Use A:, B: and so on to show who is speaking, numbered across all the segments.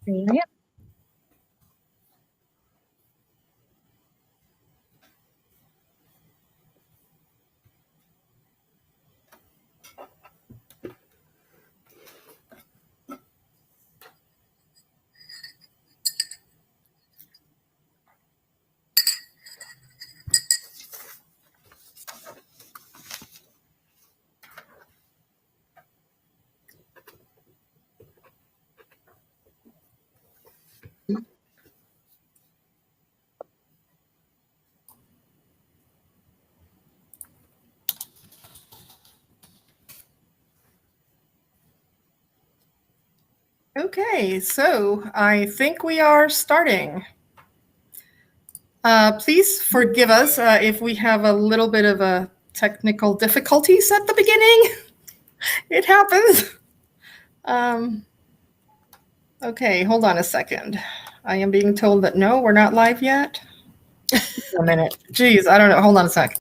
A: Yeah.
B: Okay, so I think we are starting. Please forgive us if we have a little bit of a technical difficulties at the beginning. It happens. Okay, hold on a second. I am being told that no, we're not live yet. A minute. Geez, I don't know. Hold on a sec.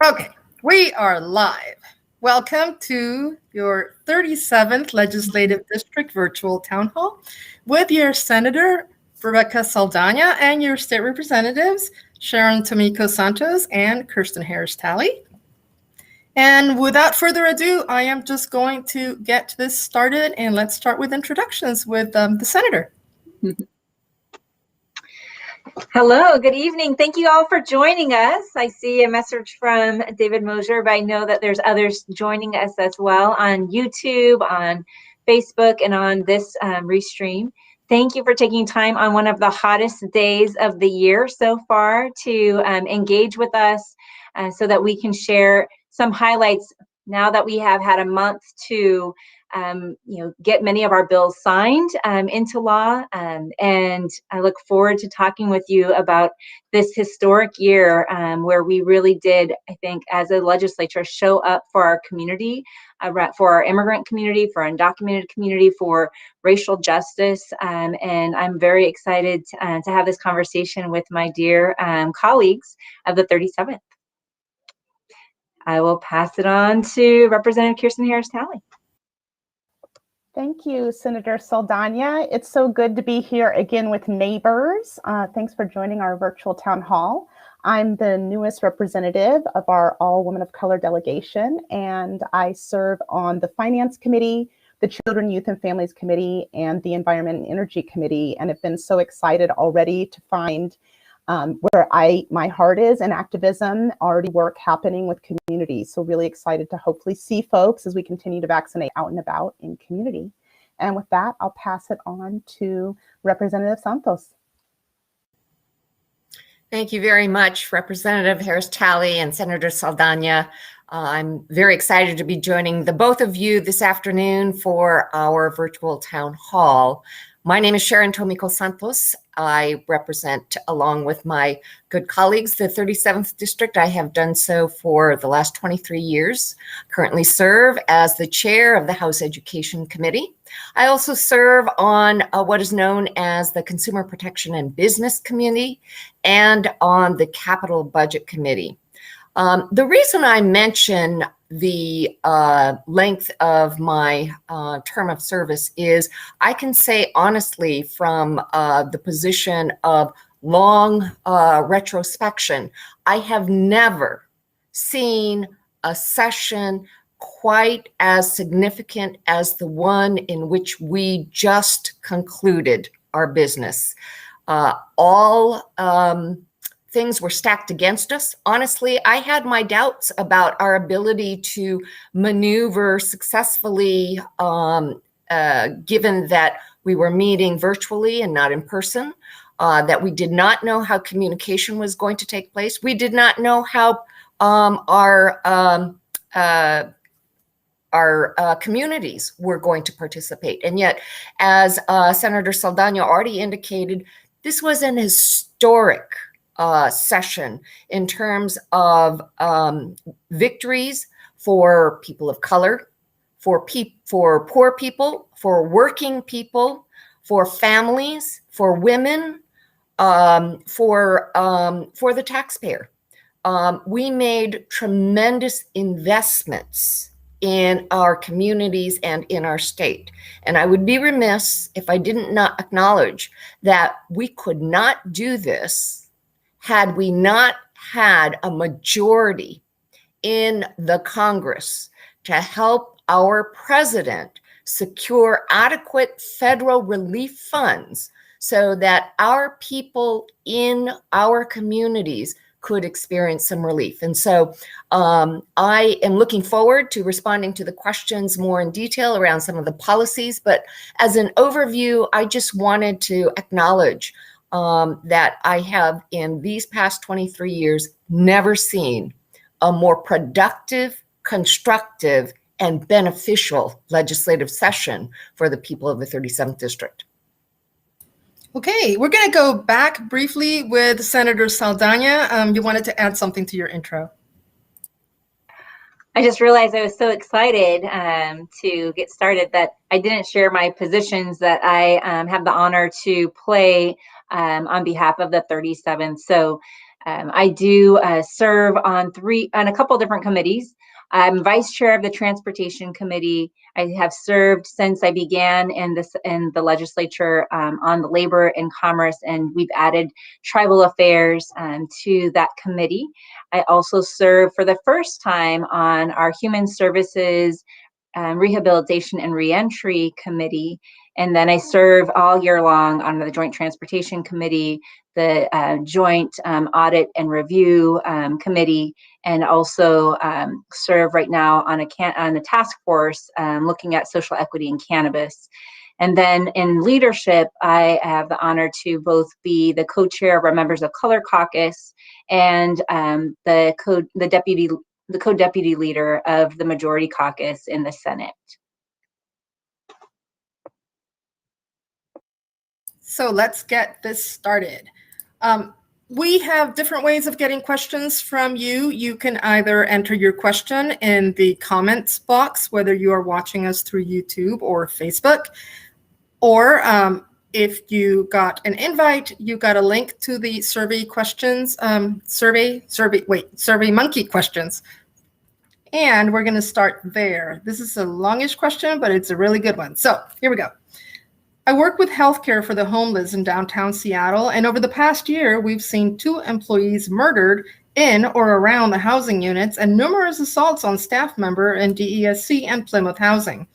B: Okay, we are live. Welcome to your 37th Legislative District Virtual Town Hall with your Senator, Rebecca Saldaña, and your state representatives, Sharon Tomiko Santos and Kirsten Harris-Talley. And without further ado, I am just going to get this started, and let's start with introductions with the Senator.
A: Hello, good evening. Thank you all for joining us. I see a message from David Mosier, but I know that there's others joining us as well on YouTube, on Facebook, and on this restream. Thank you for taking time on one of the hottest days of the year so far to engage with us so that we can share some highlights now that we have had a month to get many of our bills signed into law. And I look forward to talking with you about this historic year where we really did, I think, as a legislature, show up for our community, for our immigrant community, for our undocumented community, for racial justice. And I'm very excited to have this conversation with my dear colleagues of the 37th. I will pass it on to Representative Kirsten Harris-Talley.
C: Thank you, Senator Saldaña. It's so good to be here again with neighbors. Thanks for joining our virtual town hall. I'm the newest representative of our All Women of Color delegation, and I serve on the Finance Committee, the Children, Youth, and Families Committee, and the Environment and Energy Committee, and have been so excited already to find where my heart is in activism, already work happening with communities. So really excited to hopefully see folks as we continue to vaccinate out and about in community. And with that, I'll pass it on to Representative Santos.
D: Thank you very much, Representative Harris-Talley and Senator Saldaña. I'm very excited to be joining the both of you this afternoon for our virtual town hall. My name is Sharon Tomiko Santos. I represent, along with my good colleagues, the 37th District. I have done so for the last 23 years. Currently serve as the chair of the House Education Committee. I also serve on what is known as the Consumer Protection and Business Committee and on the Capital Budget Committee. The reason I mention the length of my term of service is I can say honestly from the position of long retrospection, I have never seen a session quite as significant as the one in which we just concluded our business. All things were stacked against us. Honestly, I had my doubts about our ability to maneuver successfully, given that we were meeting virtually and not in person, that we did not know how communication was going to take place. We did not know how our communities were going to participate. And yet, as Senator Saldaña already indicated, this was an historic session in terms of victories for people of color, for poor people, for working people, for families, for women, for the taxpayer. We made tremendous investments in our communities and in our state. And I would be remiss if I didn't not acknowledge that we could not do this had we not had a majority in the Congress to help our president secure adequate federal relief funds so that our people in our communities could experience some relief. And so I am looking forward to responding to the questions more in detail around some of the policies. But as an overview, I just wanted to acknowledge that I have, in these past 23 years, never seen a more productive, constructive, and beneficial legislative session for the people of the 37th District.
B: Okay, we're going to go back briefly with Senator Saldaña. You wanted to add something to your intro.
A: I just realized I was so excited to get started that I didn't share my positions that I have the honor to play on behalf of the 37th. So I do serve on a couple different committees. I'm vice chair of the Transportation Committee. I have served since I began in the legislature on the Labor and Commerce, and we've added tribal affairs to that committee. I also serve for the first time on our Human Services, Rehabilitation and Reentry Committee. And then I serve all year long on the Joint Transportation Committee, the Joint Audit and Review Committee, and also serve right now on a task force looking at social equity in cannabis. And then in leadership, I have the honor to both be the co-chair of our Members of Color Caucus and the co-deputy leader of the Majority Caucus in the Senate.
B: So let's get this started. We have different ways of getting questions from you. You can either enter your question in the comments box, whether you are watching us through YouTube or Facebook, or if you got an invite, you got a link to the survey questions, Survey Monkey questions. And we're going to start there. This is a longish question, but it's a really good one. So here we go. I work with healthcare for the homeless in downtown Seattle, and over the past year, we've seen 2 employees murdered in or around the housing units and numerous assaults on staff member in DESC and Plymouth Housing.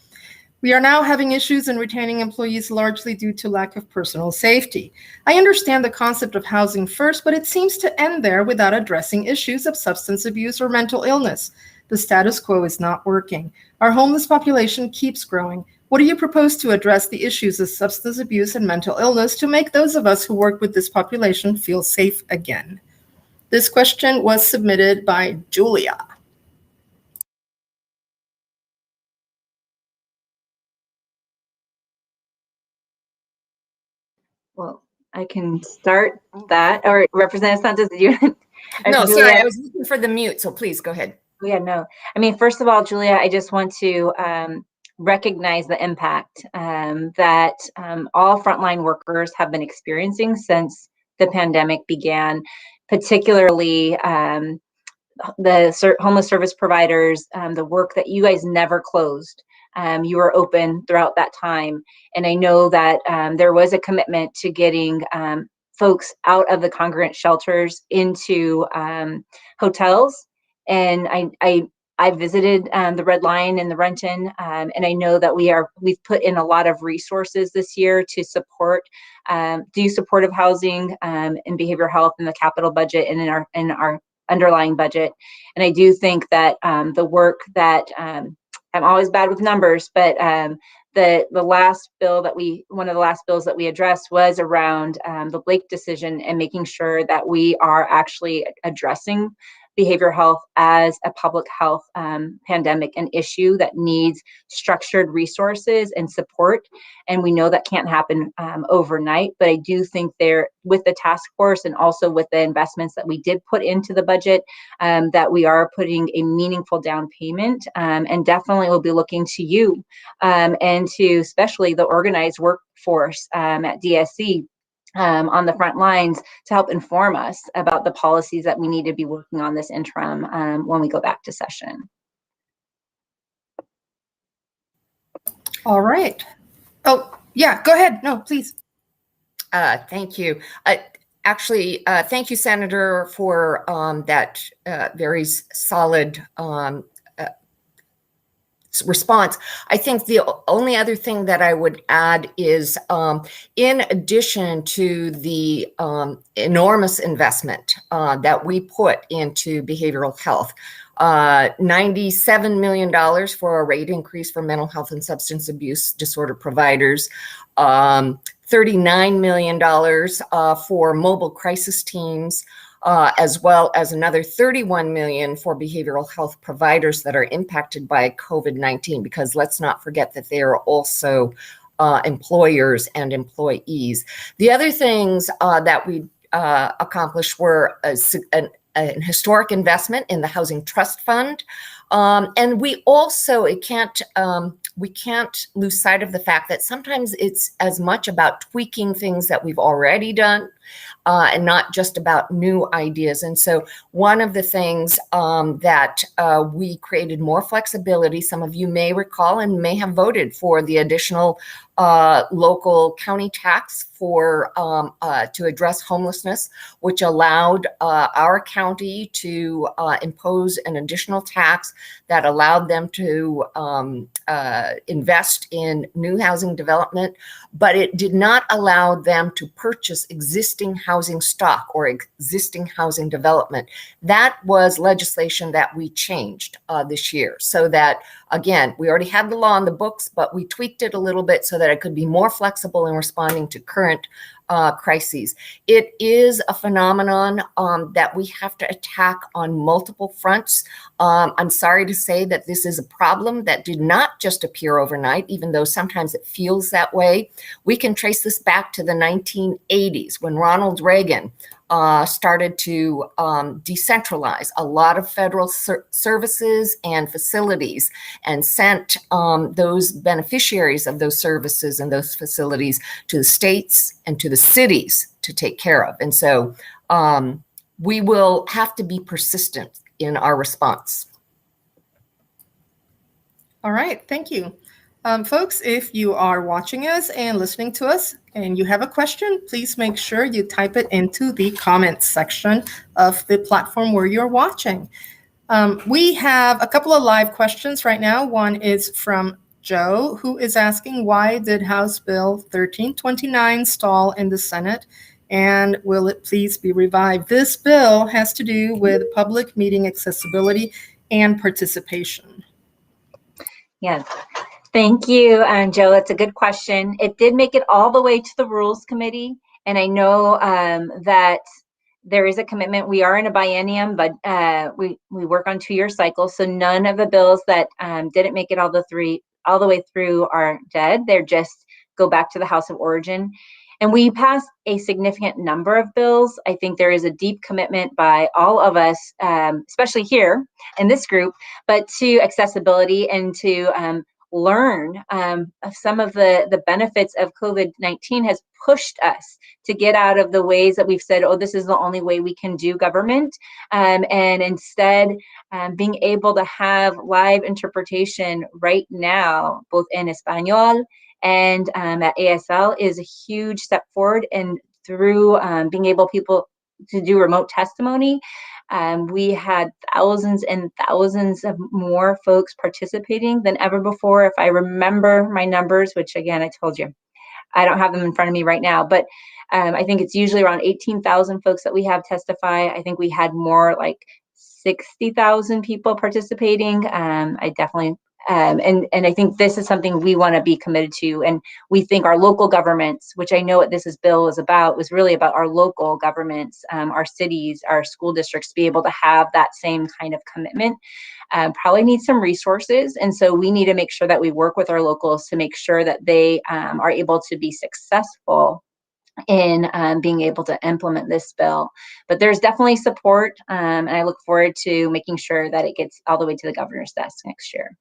B: We are now having issues in retaining employees largely due to lack of personal safety. I understand the concept of housing first, but it seems to end there without addressing issues of substance abuse or mental illness. The status quo is not working. Our homeless population keeps growing. What do you propose to address the issues of substance abuse and mental illness to make those of us who work with this population feel safe again? This question was submitted by Julia.
A: Well, I can start that, or Representative Santos, did you?
D: No, sorry, I was looking for the mute, so please go ahead.
A: Yeah, no. I mean, first of all, Julia, I just want to recognize the impact that all frontline workers have been experiencing since the pandemic began, particularly the homeless service providers, the work that you guys never closed. You were open throughout that time. And I know that there was a commitment to getting folks out of the congregate shelters into hotels. And I visited the Red Lion and the Renton, and I know that we've put in a lot of resources this year to support do supportive housing and behavioral health in the capital budget and in our underlying budget. And I do think that the work that I'm always bad with numbers, but the last bill one of the last bills that we addressed was around the Blake decision and making sure that we are actually addressing behavioral health as a public health pandemic, an issue that needs structured resources and support. And we know that can't happen overnight, but I do think there, with the task force and also with the investments that we did put into the budget, that we are putting a meaningful down payment, and definitely will be looking to you and to especially the organized workforce at DSC on the front lines to help inform us about the policies that we need to be working on this interim when we go back to session.
B: All right. Oh, yeah, go ahead. No, please.
D: Thank you. Actually, thank you, Senator, for that very solid response. I think the only other thing that I would add is, in addition to the enormous investment that we put into behavioral health, $97 million for a rate increase for mental health and substance abuse disorder providers, $39 million for mobile crisis teams, as well as another $31 million for behavioral health providers that are impacted by COVID-19, because let's not forget that they are also employers and employees. The other things that we accomplished were an historic investment in the Housing Trust Fund. And we also, we can't lose sight of the fact that sometimes it's as much about tweaking things that we've already done and not just about new ideas. And so one of the things that we created more flexibility, some of you may recall and may have voted for the additional local county tax for to address homelessness, which allowed our county to impose an additional tax that allowed them to invest in new housing development, but it did not allow them to purchase existing housing stock or existing housing development. That was legislation that we changed this year, so that, again, we already had the law on the books, but we tweaked it a little bit so that it could be more flexible in responding to current crises. It is a phenomenon that we have to attack on multiple fronts. I'm sorry to say that this is a problem that did not just appear overnight, even though sometimes it feels that way. We can trace this back to the 1980s when Ronald Reagan started to decentralize a lot of federal services and facilities and sent those beneficiaries of those services and those facilities to the states and to the cities to take care of. And so we will have to be persistent in our response.
B: All right, thank you. Folks, if you are watching us and listening to us and you have a question, please make sure you type it into the comments section of the platform where you're watching. We have a couple of live questions right now. One is from Joe, who is asking, why did House Bill 1329 stall in the Senate? And will it please be revived? This bill has to do with public meeting accessibility and participation.
A: Yes. Thank you, Joe. That's a good question. It did make it all the way to the Rules Committee, and I know that there is a commitment. We are in a biennium, but we work on 2-year cycles, so none of the bills that didn't make it all the way through are dead. They're just go back to the House of Origin. And we passed a significant number of bills. I think there is a deep commitment by all of us, especially here in this group, but to accessibility and to learn some of the benefits of COVID-19 has pushed us to get out of the ways that we've said, oh, this is the only way we can do government. And instead, being able to have live interpretation right now, both in Espanol and at ASL, is a huge step forward. And through being able people to do remote testimony, we had thousands and thousands of more folks participating than ever before. If I remember my numbers, which again, I told you, I don't have them in front of me right now, but I think it's usually around 18,000 folks that we have testify. I think we had more like 60,000 people participating. I definitely And I think this is something we want to be committed to. And we think our local governments, which I know what bill is about, was really about our local governments, our cities, our school districts, be able to have that same kind of commitment. Probably need some resources. And so we need to make sure that we work with our locals to make sure that they are able to be successful in being able to implement this bill. But there's definitely support, and I look forward to making sure that it gets all the way to the governor's desk next year.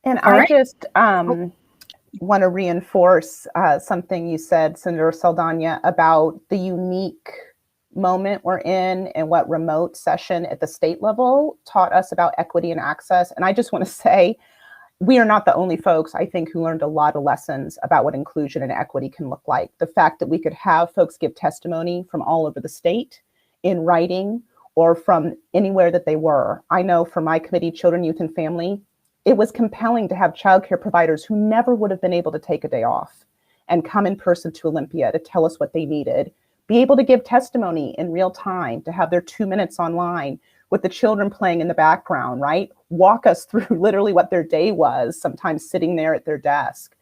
C: And
B: All
C: I
B: right.
C: just want to reinforce something you said, Senator Saldaña, about the unique moment we're in and what remote session at the state level taught us about equity and access. And I just want to say, we are not the only folks, I think, who learned a lot of lessons about what inclusion and equity can look like. The fact that we could have folks give testimony from all over the state in writing or from anywhere that they were. I know for my committee, Children, Youth, and Family, it was compelling to have childcare providers who never would have been able to take a day off and come in person to Olympia to tell us what they needed, be able to give testimony in real time, to have their 2 minutes online with the children playing in the background, right? Walk us through literally what their day was, sometimes sitting there at their desk.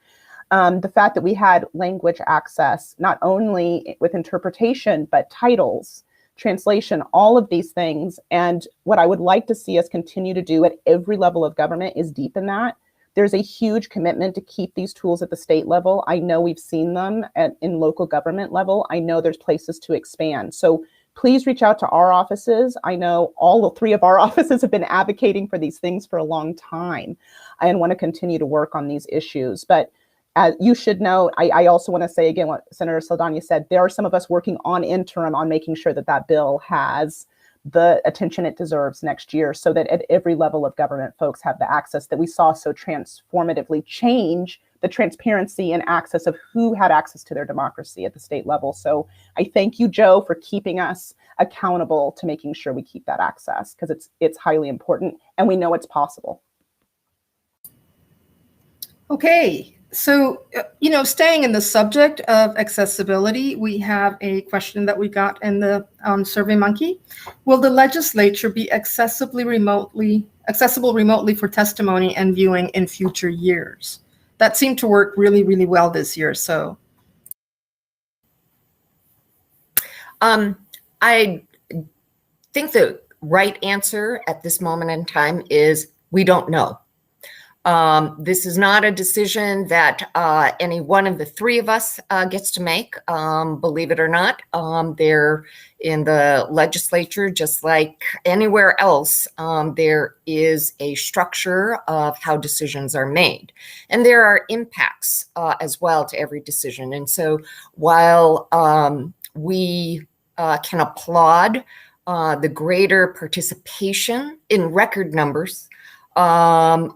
C: The fact that we had language access, not only with interpretation, but titles, translation, all of these things. And what I would like to see us continue to do at every level of government is deepen that. There's a huge commitment to keep these tools at the state level. I know we've seen them in local government level. I know there's places to expand. So please reach out to our offices. I know all 3 of our offices have been advocating for these things for a long time and want to continue to work on these issues. But as you should know, I also want to say again what Senator Saldaña said, there are some of us working on interim on making sure that that bill has the attention it deserves next year, so that at every level of government, folks have the access that we saw so transformatively change the transparency and access of who had access to their democracy at the state level. So I thank you, Joe, for keeping us accountable to making sure we keep that access, because it's highly important and we know it's possible.
B: Okay. So, staying in the subject of accessibility, we have a question that we got in the SurveyMonkey. Will the legislature be accessible remotely for testimony and viewing in future years? That seemed to work really, really well this year. So,
D: I think the right answer at this moment in time is we don't know. This is not a decision that any one of the 3 of us gets to make, believe it or not. They're in the legislature, just like anywhere else, there is a structure of how decisions are made. And there are impacts as well to every decision. And so while we can applaud the greater participation in record numbers of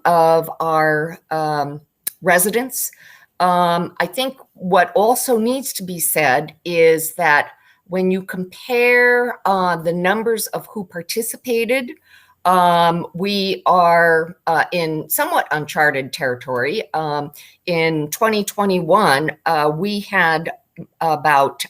D: our residents, I think what also needs to be said is that when you compare the numbers of who participated, we are in somewhat uncharted territory. In 2021, we had about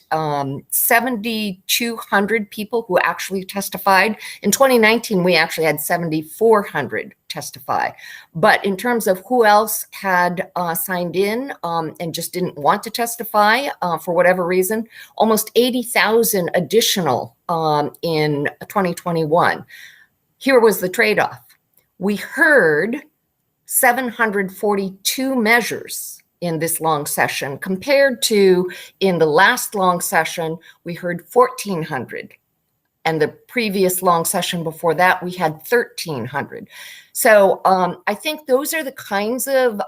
D: 7,200 people who actually testified. In 2019, we actually had 7,400 testify. But in terms of who else had signed in and just didn't want to testify for whatever reason, almost 80,000 additional in 2021. Here was the trade-off. We heard 742 measures in this long session, compared to in the last long session, we heard 1,400. And the previous long session before that, we had 1,300. So I think those are the kinds of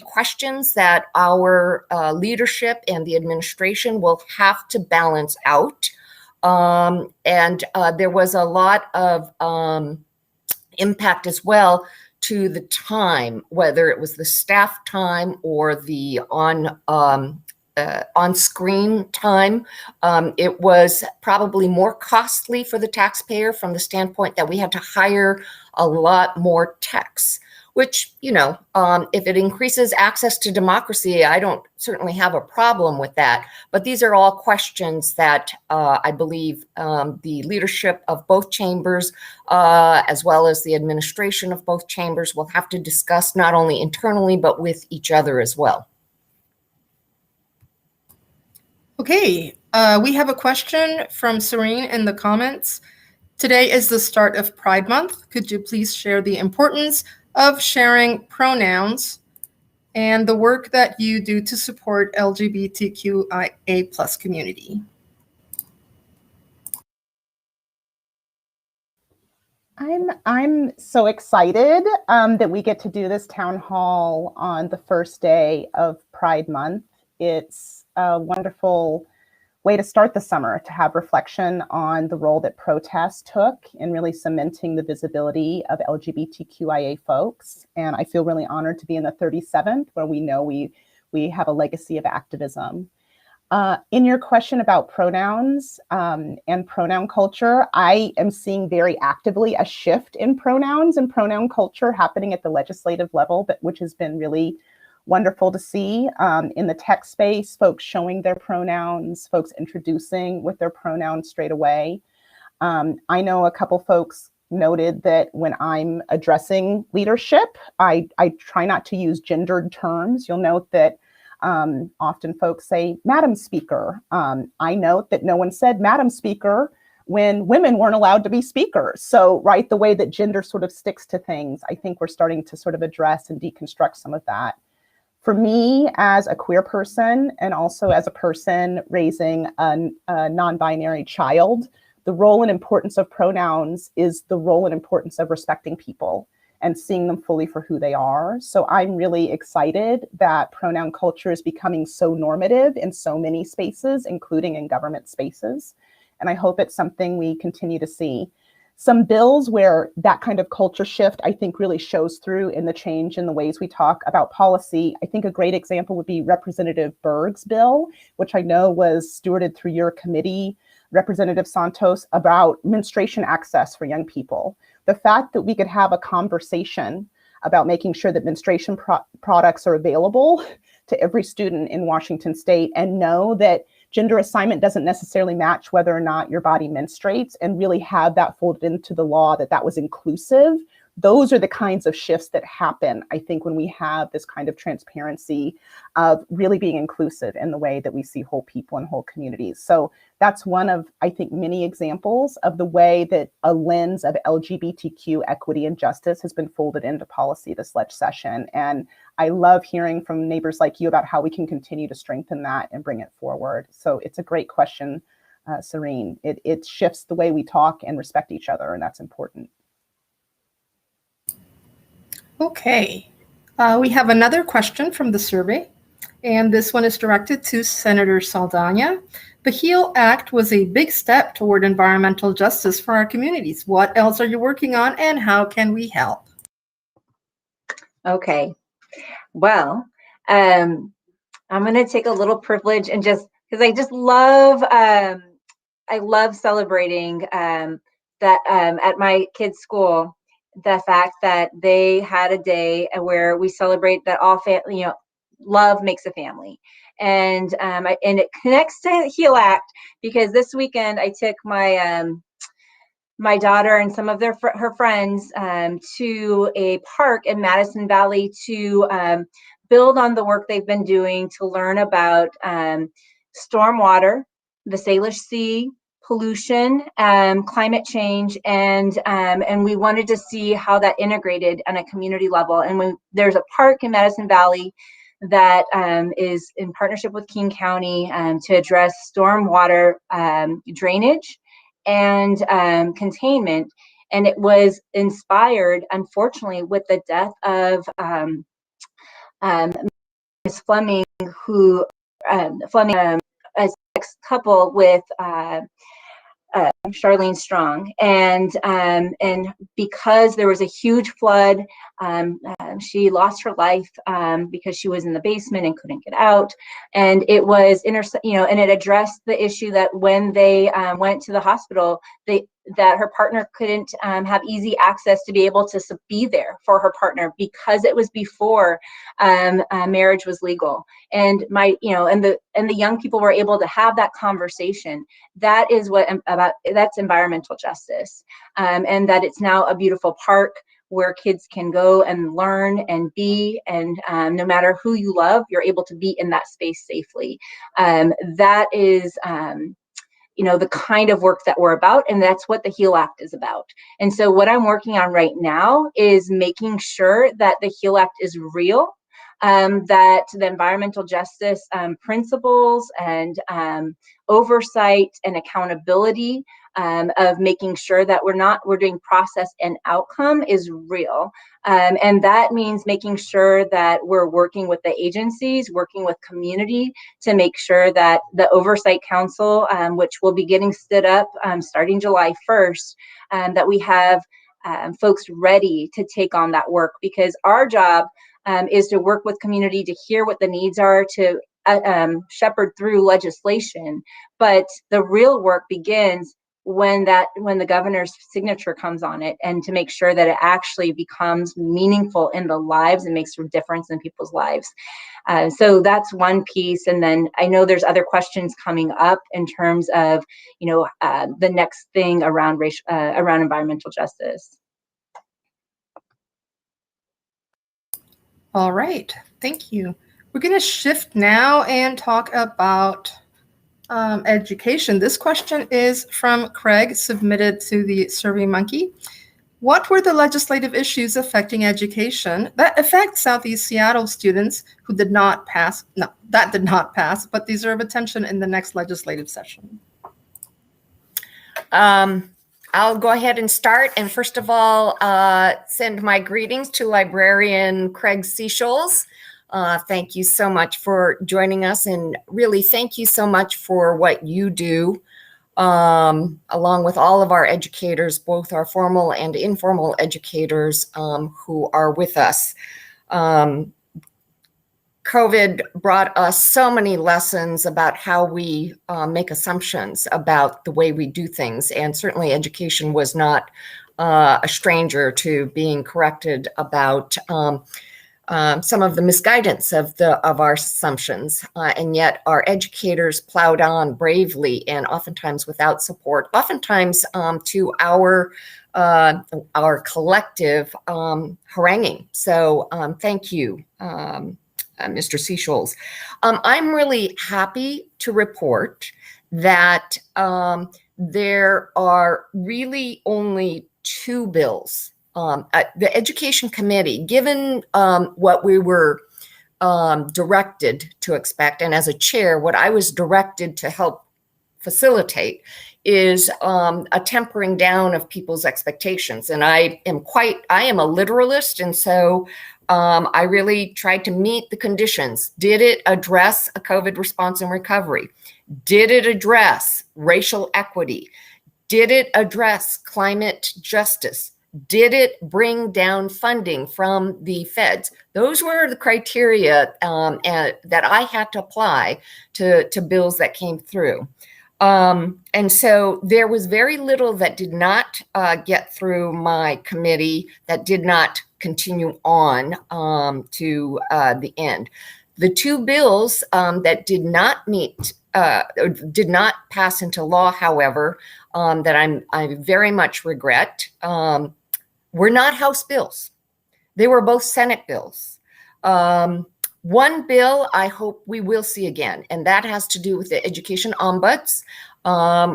D: questions that our leadership and the administration will have to balance out. And there was a lot of impact as well to the time, whether it was the staff time or the on-screen time. It was probably more costly for the taxpayer from the standpoint that we had to hire a lot more techs. which, if it increases access to democracy, I don't certainly have a problem with that. But these are all questions that I believe the leadership of both chambers, as well as the administration of both chambers, will have to discuss not only internally, but with each other as well.
B: Okay, we have a question from Serene in the comments. Today is the start of Pride Month. Could you please share the importance of sharing pronouns and the work that you do to support LGBTQIA+ community?
C: I'm so excited that we get to do this town hall on the first day of Pride Month. It's a wonderful way to start the summer, to have reflection on the role that protests took in really cementing the visibility of LGBTQIA folks. And I feel really honored to be in the 37th, where we know we have a legacy of activism. In your question about pronouns and pronoun culture, I am seeing very actively a shift in pronouns and pronoun culture happening at the legislative level, but which has been really wonderful to see. In the tech space, folks showing their pronouns, folks introducing with their pronouns straight away. I know a couple folks noted that when I'm addressing leadership, I try not to use gendered terms. You'll note that often folks say, Madam Speaker. I note that no one said Madam Speaker when women weren't allowed to be speakers. So, right, the way that gender sort of sticks to things, I think we're starting to sort of address and deconstruct some of that. For me, as a queer person, and also as a person raising a non-binary child, the role and importance of pronouns is the role and importance of respecting people and seeing them fully for who they are. So I'm really excited that pronoun culture is becoming so normative in so many spaces, including in government spaces. And I hope it's something we continue to see. Some bills where that kind of culture shift, I think, really shows through in the change in the ways we talk about policy. I think a great example would be Representative Berg's bill, which I know was stewarded through your committee, Representative Santos, about menstruation access for young people. The fact that we could have a conversation about making sure that menstruation products are available to every student in Washington state, and know that gender assignment doesn't necessarily match whether or not your body menstruates, and really have that folded into the law, that was inclusive. Those are the kinds of shifts that happen, I think, when we have this kind of transparency of really being inclusive in the way that we see whole people and whole communities. So that's one of, I think, many examples of the way that a lens of LGBTQ equity and justice has been folded into policy this leg session. And I love hearing from neighbors like you about how we can continue to strengthen that and bring it forward. So it's a great question, Serene. It shifts the way we talk and respect each other, and that's important.
B: Okay, we have another question from the survey, and this one is directed to Senator Saldaña. The HEAL Act was a big step toward environmental justice for our communities. What else are you working on, and how can we help?
A: Okay, well, I'm going to take a little privilege and just, because I just love, I love celebrating that at my kids' school, the fact that they had a day where we celebrate that all family, love makes a family. And and it connects to HEAL Act, because this weekend I took my my daughter and some of her friends to a park in Madison Valley to build on the work they've been doing to learn about stormwater, the Salish Sea, pollution, climate change, and we wanted to see how that integrated on a community level. And when there's a park in Madison Valley that is in partnership with King County to address stormwater drainage and containment, and it was inspired, unfortunately, with the death of Ms. Fleming, who a sex couple with Charlene Strong, and because there was a huge flood, she lost her life because she was in the basement and couldn't get out. And it was and it addressed the issue that when they went to the hospital, that her partner couldn't have easy access to be able to be there for her partner because it was before marriage was legal. And the young people were able to have that conversation. That is that's environmental justice, and that it's now a beautiful park where kids can go and learn and be, and no matter who you love, you're able to be in that space safely. That is the kind of work that we're about, and that's what the HEAL Act is about. And so what I'm working on right now is making sure that the HEAL Act is real, that the environmental justice principles and oversight and accountability of making sure that we're doing process and outcome is real. And that means making sure that we're working with the agencies, working with community to make sure that the Oversight Council, which will be getting stood up starting July 1st, that we have folks ready to take on that work, because our job is to work with community to hear what the needs are, to shepherd through legislation. But the real work begins when the governor's signature comes on it, and to make sure that it actually becomes meaningful in the lives and makes a difference in people's lives. So that's one piece. And then I know there's other questions coming up in terms of, the next thing around around environmental justice.
B: All right, thank you. We're going to shift now and talk about education. This question is from Craig, submitted to the SurveyMonkey. What were the legislative issues affecting education that affect Southeast Seattle students who did not pass? No, that did not pass, but deserve attention in the next legislative session.
D: I'll go ahead and start. And first of all, send my greetings to librarian Craig Seasholes. Thank you so much for joining us, and really thank you so much for what you do, along with all of our educators, both our formal and informal educators who are with us. COVID brought us so many lessons about how we make assumptions about the way we do things, and certainly education was not a stranger to being corrected about some of the misguidance of our assumptions, and yet our educators plowed on bravely and oftentimes without support, oftentimes to our collective haranguing. So thank you, Mr. Seasholes. I'm really happy to report that there are really only two bills. The Education Committee, given what we were directed to expect, and as a chair, what I was directed to help facilitate is a tempering down of people's expectations. And I am a literalist, and so I really tried to meet the conditions. Did it address a COVID response and recovery? Did it address racial equity? Did it address climate justice? Did it bring down funding from the feds? Those were the criteria that I had to apply to bills that came through. And so there was very little that did not get through my committee, that did not continue on to the end. The two bills that did not did not pass into law, however, that I very much regret, were not House bills. They were both Senate bills. One bill I hope we will see again, and that has to do with the Education Ombuds,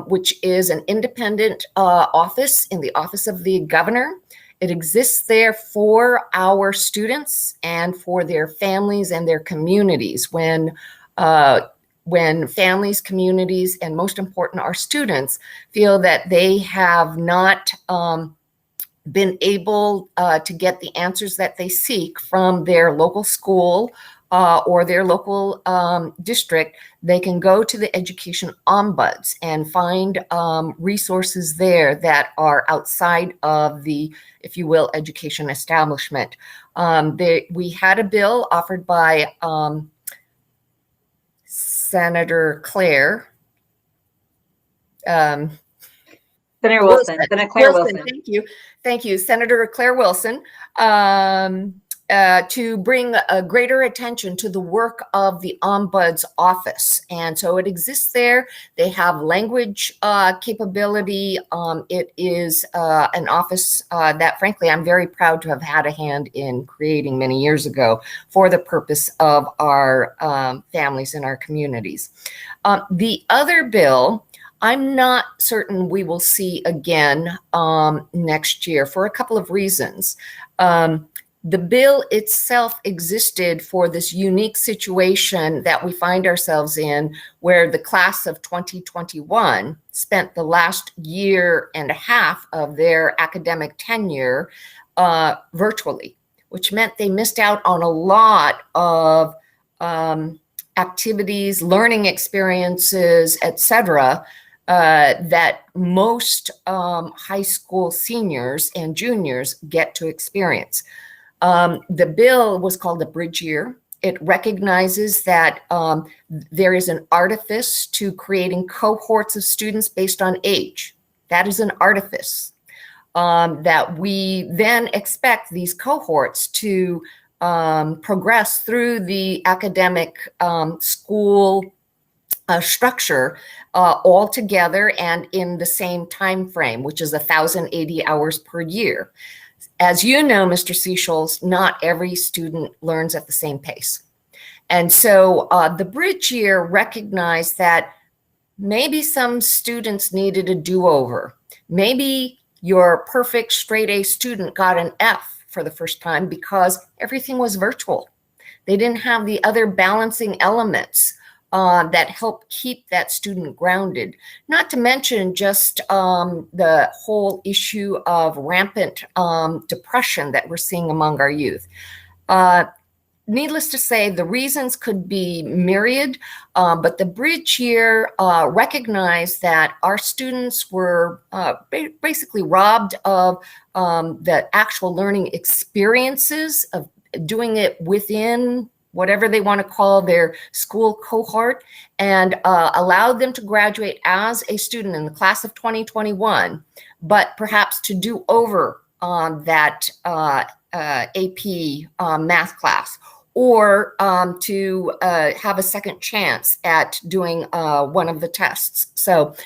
D: which is an independent office in the Office of the Governor. It exists there for our students and for their families and their communities. When families, communities, and most important, our students feel that they have not been able to get the answers that they seek from their local school or their local district, they can go to the Education Ombuds and find resources there that are outside of the, if you will, education establishment. We had a bill offered by Senator Claire.
A: Senator Wilson, Senator Claire Wilson.
D: Thank you, Senator Claire Wilson, to bring a greater attention to the work of the Ombuds office. And so it exists there. They have language capability. It is an office that, frankly, I'm very proud to have had a hand in creating many years ago for the purpose of our families and our communities. The other bill, I'm not certain we will see again next year for a couple of reasons. The bill itself existed for this unique situation that we find ourselves in, where the class of 2021 spent the last year and a half of their academic tenure virtually, which meant they missed out on a lot of activities, learning experiences, etc., that most high school seniors and juniors get to experience. The bill was called the Bridge Year. It recognizes that there is an artifice to creating cohorts of students based on age. That is an artifice that we then expect these cohorts to progress through the academic school structure all together and in the same time frame, which is 1,080 hours per year. As you know, Mr. Seychelles, not every student learns at the same pace. And so the Bridge Year recognized that maybe some students needed a do-over. Maybe your perfect straight A student got an F for the first time because everything was virtual. They didn't have the other balancing elements that help keep that student grounded. Not to mention just the whole issue of rampant depression that we're seeing among our youth. Needless to say, the reasons could be myriad, but the Bridge Year recognized that our students were basically robbed of the actual learning experiences of doing it within whatever they want to call their school cohort, and allowed them to graduate as a student in the class of 2021, but perhaps to do over that AP math class, or to have a second chance at doing one of the tests. So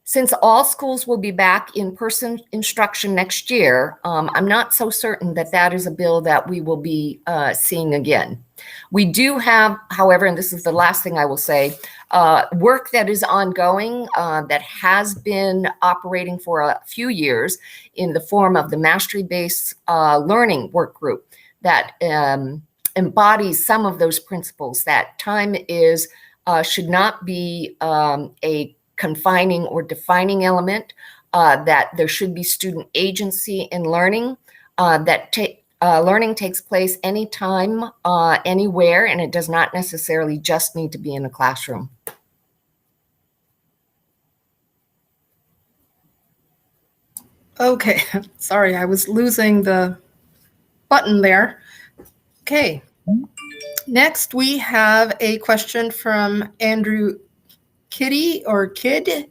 D: since all schools will be back in person instruction next year, I'm not so certain that that is a bill that we will be seeing again. We do have, however, and this is the last thing I will say, work that is ongoing that has been operating for a few years in the form of the Mastery-Based Learning Work Group that embodies some of those principles, that time is should not be a confining or defining element, that there should be student agency in learning, that learning takes place anytime, anywhere, and it does not necessarily just need to be in a classroom.
B: Okay, sorry, I was losing the button there. Okay, next we have a question from Andrew Kitty or Kid.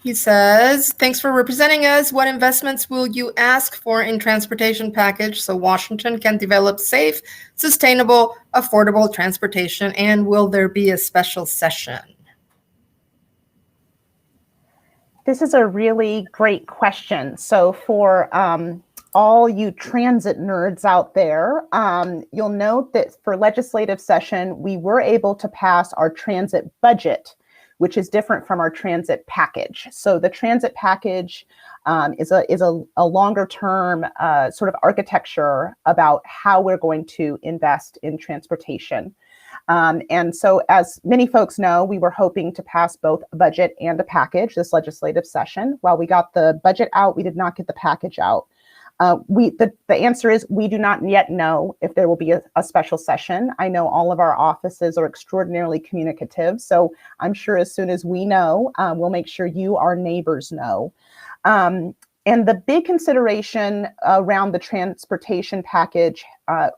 B: He says, thanks for representing us. What investments will you ask for in transportation package so Washington can develop safe, sustainable, affordable transportation? And will there be a special session?
C: This is a really great question. So for all you transit nerds out there, you'll note that for legislative session, we were able to pass our transit budget, which is different from our transit package. So the transit package is a longer term sort of architecture about how we're going to invest in transportation. And so as many folks know, we were hoping to pass both a budget and a package this legislative session. While we got the budget out, we did not get the package out. The answer is we do not yet know if there will be a special session. I know all of our offices are extraordinarily communicative, so I'm sure as soon as we know, we'll make sure you, our neighbors, know. And the big consideration around the transportation package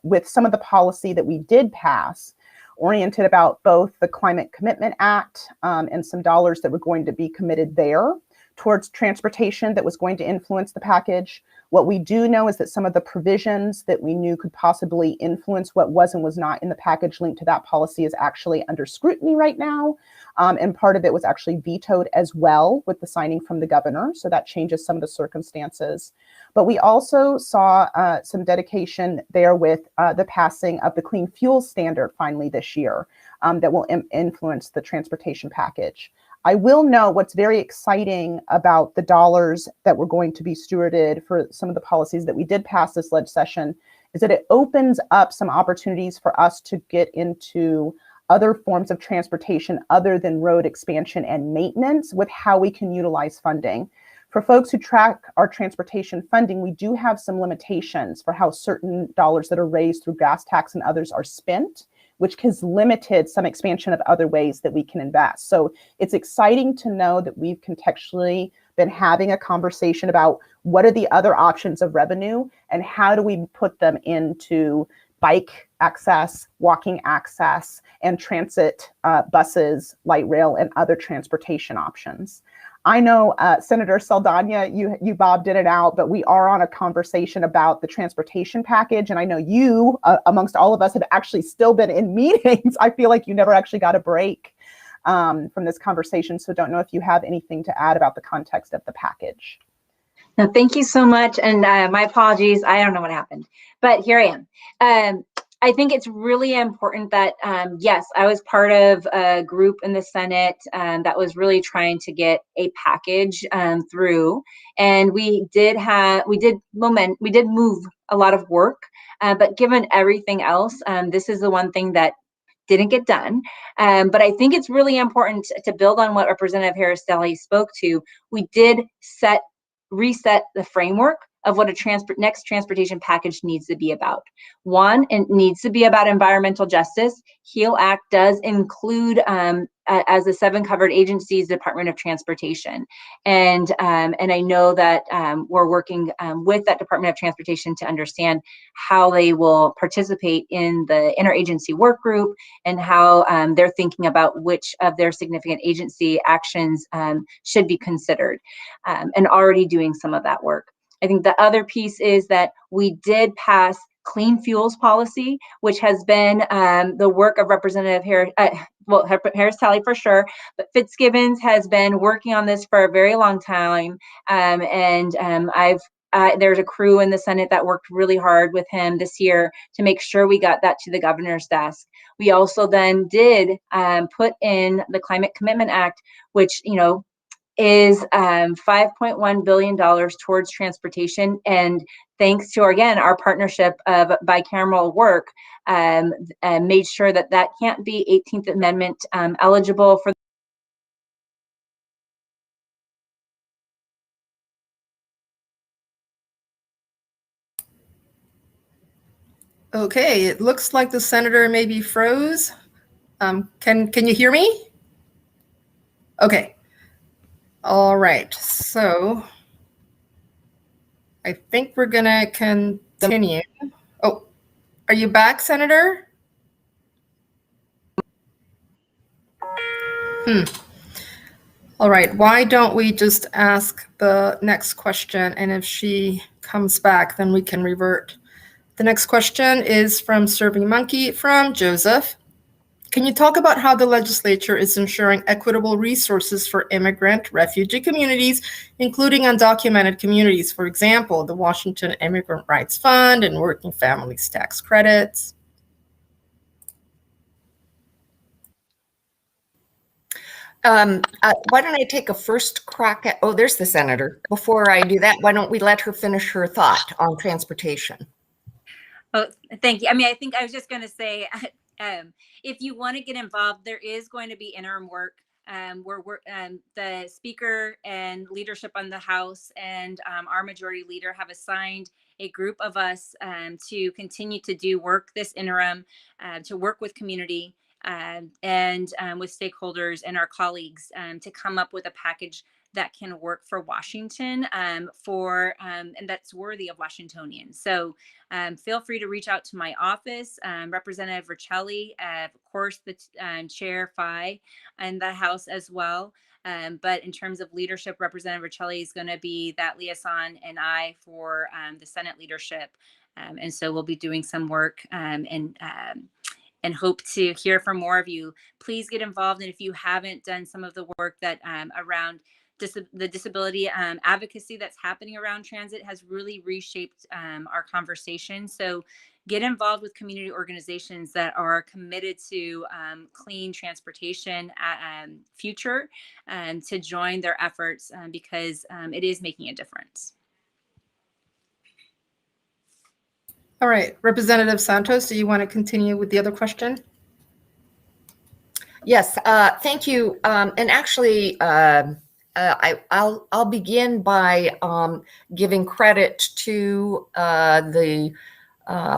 C: with some of the policy that we did pass oriented about both the Climate Commitment Act and some dollars that were going to be committed there towards transportation that was going to influence the package. What we do know is that some of the provisions that we knew could possibly influence what was and was not in the package linked to that policy is actually under scrutiny right now. And part of it was actually vetoed as well with the signing from the governor. So that changes some of the circumstances. But we also saw some dedication there with the passing of the clean fuel standard finally this year that will influence the transportation package. I will note what's very exciting about the dollars that were going to be stewarded for some of the policies that we did pass this leg session is that it opens up some opportunities for us to get into other forms of transportation other than road expansion and maintenance with how we can utilize funding. For folks who track our transportation funding, we do have some limitations for how certain dollars that are raised through gas tax and others are spent, which has limited some expansion of other ways that we can invest. So it's exciting to know that we've contextually been having a conversation about what are the other options of revenue and how do we put them into bike access, walking access, and transit buses, light rail, and other transportation options. I know Senator Saldaña, you bobbed in and out, but we are on a conversation about the transportation package. And I know you, amongst all of us, have actually still been in meetings. I feel like you never actually got a break from this conversation. So don't know if you have anything to add about the context of the package.
A: No, thank you so much. And my apologies. I don't know what happened, but here I am. I think it's really important that, yes, I was part of a group in the Senate that was really trying to get a package through, and we did move a lot of work, but given everything else, this is the one thing that didn't get done. But I think it's really important to build on what Representative Harris-Talley spoke to. We did reset the framework of what a next transportation package needs to be about. One, it needs to be about environmental justice. HEAL Act does include, as the 7 covered agencies, Department of Transportation. And I know that we're working with that Department of Transportation to understand how they will participate in the interagency work group and how they're thinking about which of their significant agency actions should be considered, and already doing some of that work. I think the other piece is that we did pass clean fuels policy, which has been the work of Representative Harris-Talley for sure, but Fitzgibbons has been working on this for a very long time. There's a crew in the Senate that worked really hard with him this year to make sure we got that to the governor's desk. We also then did put in the Climate Commitment Act, which, is $5.1 billion towards transportation. And thanks to, again, our partnership of bicameral work, made sure that that can't be 18th Amendment eligible for.
B: Okay, it looks like the senator maybe froze. Can you hear me? Okay. All right, so I think we're gonna continue. Oh, are you back, Senator? All right, why don't we just ask the next question, and if she comes back, then we can revert. The next question is from Serving Monkey from Joseph. Can you talk about how the legislature is ensuring equitable resources for immigrant refugee communities, including undocumented communities, for example, the Washington Immigrant Rights Fund and Working Families Tax Credits?
D: Why don't I take a first crack at, there's the senator. Before I do that, why don't we let her finish her thought on transportation?
E: Oh, thank you. I mean, I think I was just going to say, if you want to get involved, there is going to be interim work. The speaker and leadership on the House and our majority leader have assigned a group of us to continue to do work this interim, to work with community and with stakeholders and our colleagues to come up with a package that can work for Washington and that's worthy of Washingtonians. So feel free to reach out to my office, Representative Riccelli, of course, the Chair Phi, and the House as well. But in terms of leadership, Representative Riccelli is going to be that liaison, and I for the Senate leadership. And so we'll be doing some work and hope to hear from more of you. Please get involved. And if you haven't done some of the work that around the disability advocacy that's happening around transit has really reshaped our conversation. So get involved with community organizations that are committed to clean transportation future to join their efforts because it is making a difference.
B: All right, Representative Santos, do you want to continue with the other question?
D: Yes, thank you. And actually, I'll begin by giving credit to the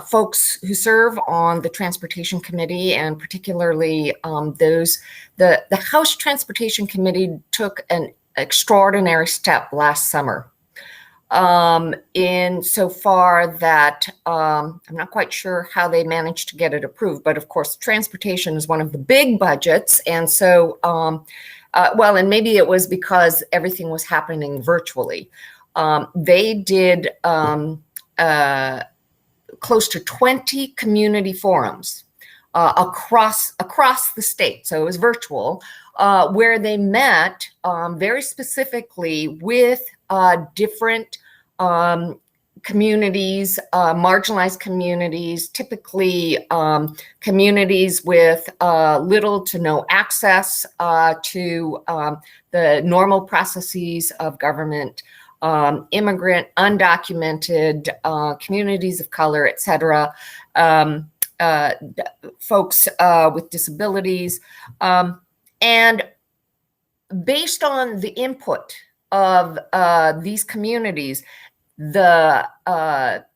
D: folks who serve on the Transportation Committee, and particularly the House Transportation Committee took an extraordinary step last summer. In so far that I'm not quite sure how they managed to get it approved, but of course, transportation is one of the big budgets. And so, well, and maybe it was because everything was happening virtually. They did close to 20 community forums across the state. So it was virtual, where they met very specifically with different communities, marginalized communities, typically communities with little to no access to the normal processes of government, immigrant, undocumented, communities of color, et cetera, folks with disabilities. And based on the input of these communities, the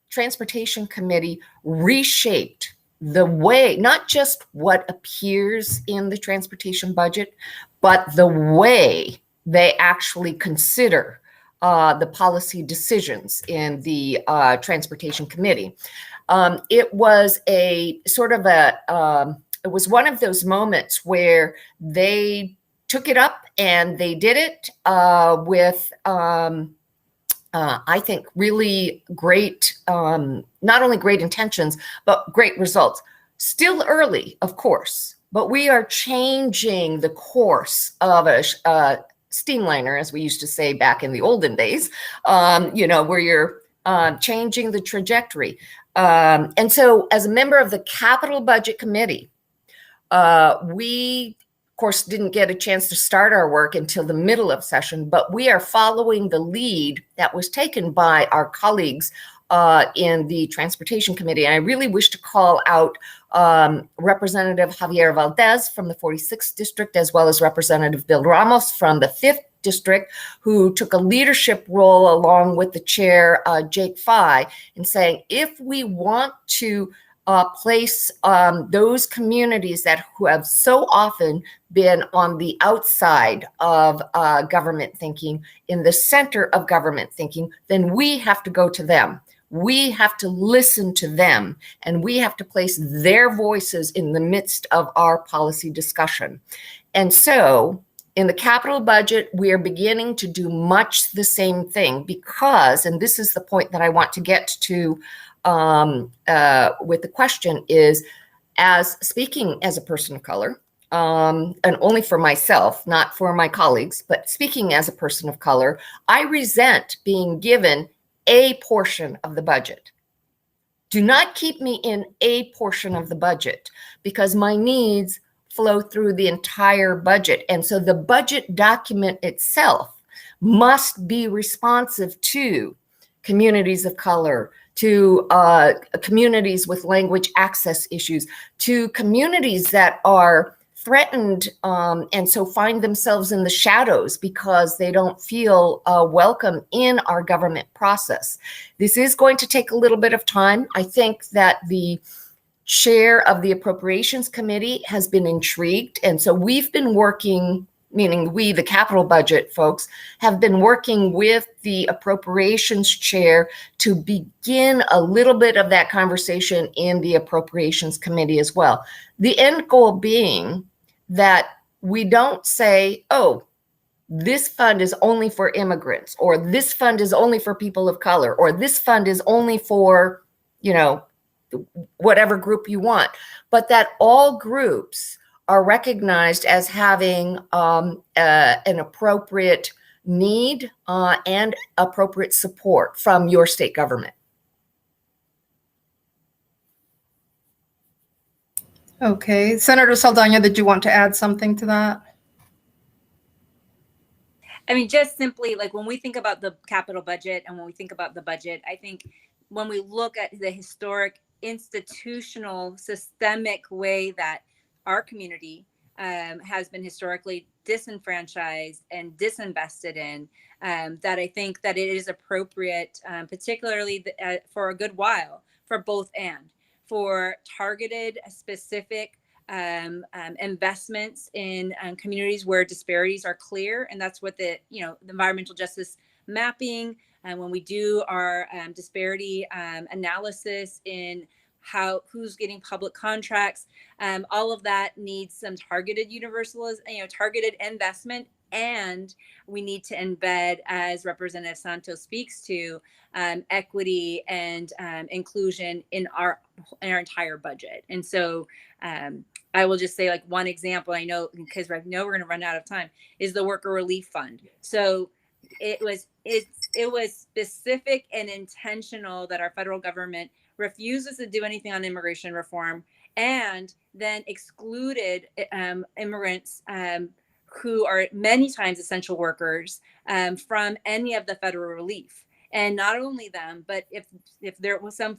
D: Transportation Committee reshaped the way, not just what appears in the transportation budget, but the way they actually consider the policy decisions in the Transportation Committee. It was a sort of it was one of those moments where they took it up and they did it with, I think, really great, not only great intentions, but great results. Still early, of course, but we are changing the course of a steamliner, as we used to say back in the olden days, where you're changing the trajectory. And so as a member of the Capital Budget Committee, we, of course, didn't get a chance to start our work until the middle of session, but we are following the lead that was taken by our colleagues in the Transportation Committee. And I really wish to call out Representative Javier Valdez from the 46th District, as well as Representative Bill Ramos from the 5th District, who took a leadership role along with the chair, Jake Phi, in saying, if we want to place those communities who have so often been on the outside of government thinking, in the center of government thinking, then we have to go to them. We have to listen to them, and we have to place their voices in the midst of our policy discussion. And so in the capital budget, we are beginning to do much the same thing because, and this is the point that I want to get to with the question, is as speaking as a person of color, and only for myself, not for my colleagues, but speaking as a person of color, I resent being given a portion of the budget. Do not keep me in a portion of the budget, because my needs flow through the entire budget. And so the budget document itself must be responsive to communities of color, to communities with language access issues, to communities that are threatened and so find themselves in the shadows because they don't feel welcome in our government process. This is going to take a little bit of time. I think that the chair of the Appropriations Committee has been intrigued. And so we've been working meaning we, the capital budget folks, have been working with the appropriations chair to begin a little bit of that conversation in the appropriations committee as well. The end goal being that we don't say, oh, this fund is only for immigrants, or this fund is only for people of color, or this fund is only for, you know, whatever group you want, but that all groups are recognized as having an appropriate need and appropriate support from your state government.
B: Okay, Senator Saldaña, did you want to add something to that?
E: I mean, just simply like when we think about the capital budget and when we think about the budget, I think when we look at the historic, institutional, systemic way that our community has been historically disenfranchised and disinvested in, that I think that it is appropriate, particularly for a good while, for both and for targeted, specific investments in communities where disparities are clear, and that's what the environmental justice mapping, and when we do our disparity analysis in who's getting public contracts, all of that needs some targeted targeted investment, and we need to embed, as Representative Santos speaks to, equity and inclusion in our entire budget. And so I will just say, like, one example, I know because I know we're going to run out of time, is the Worker Relief Fund. So it was specific and intentional that our federal government refuses to do anything on immigration reform, and then excluded immigrants who are many times essential workers from any of the federal relief. And not only them, but if there was some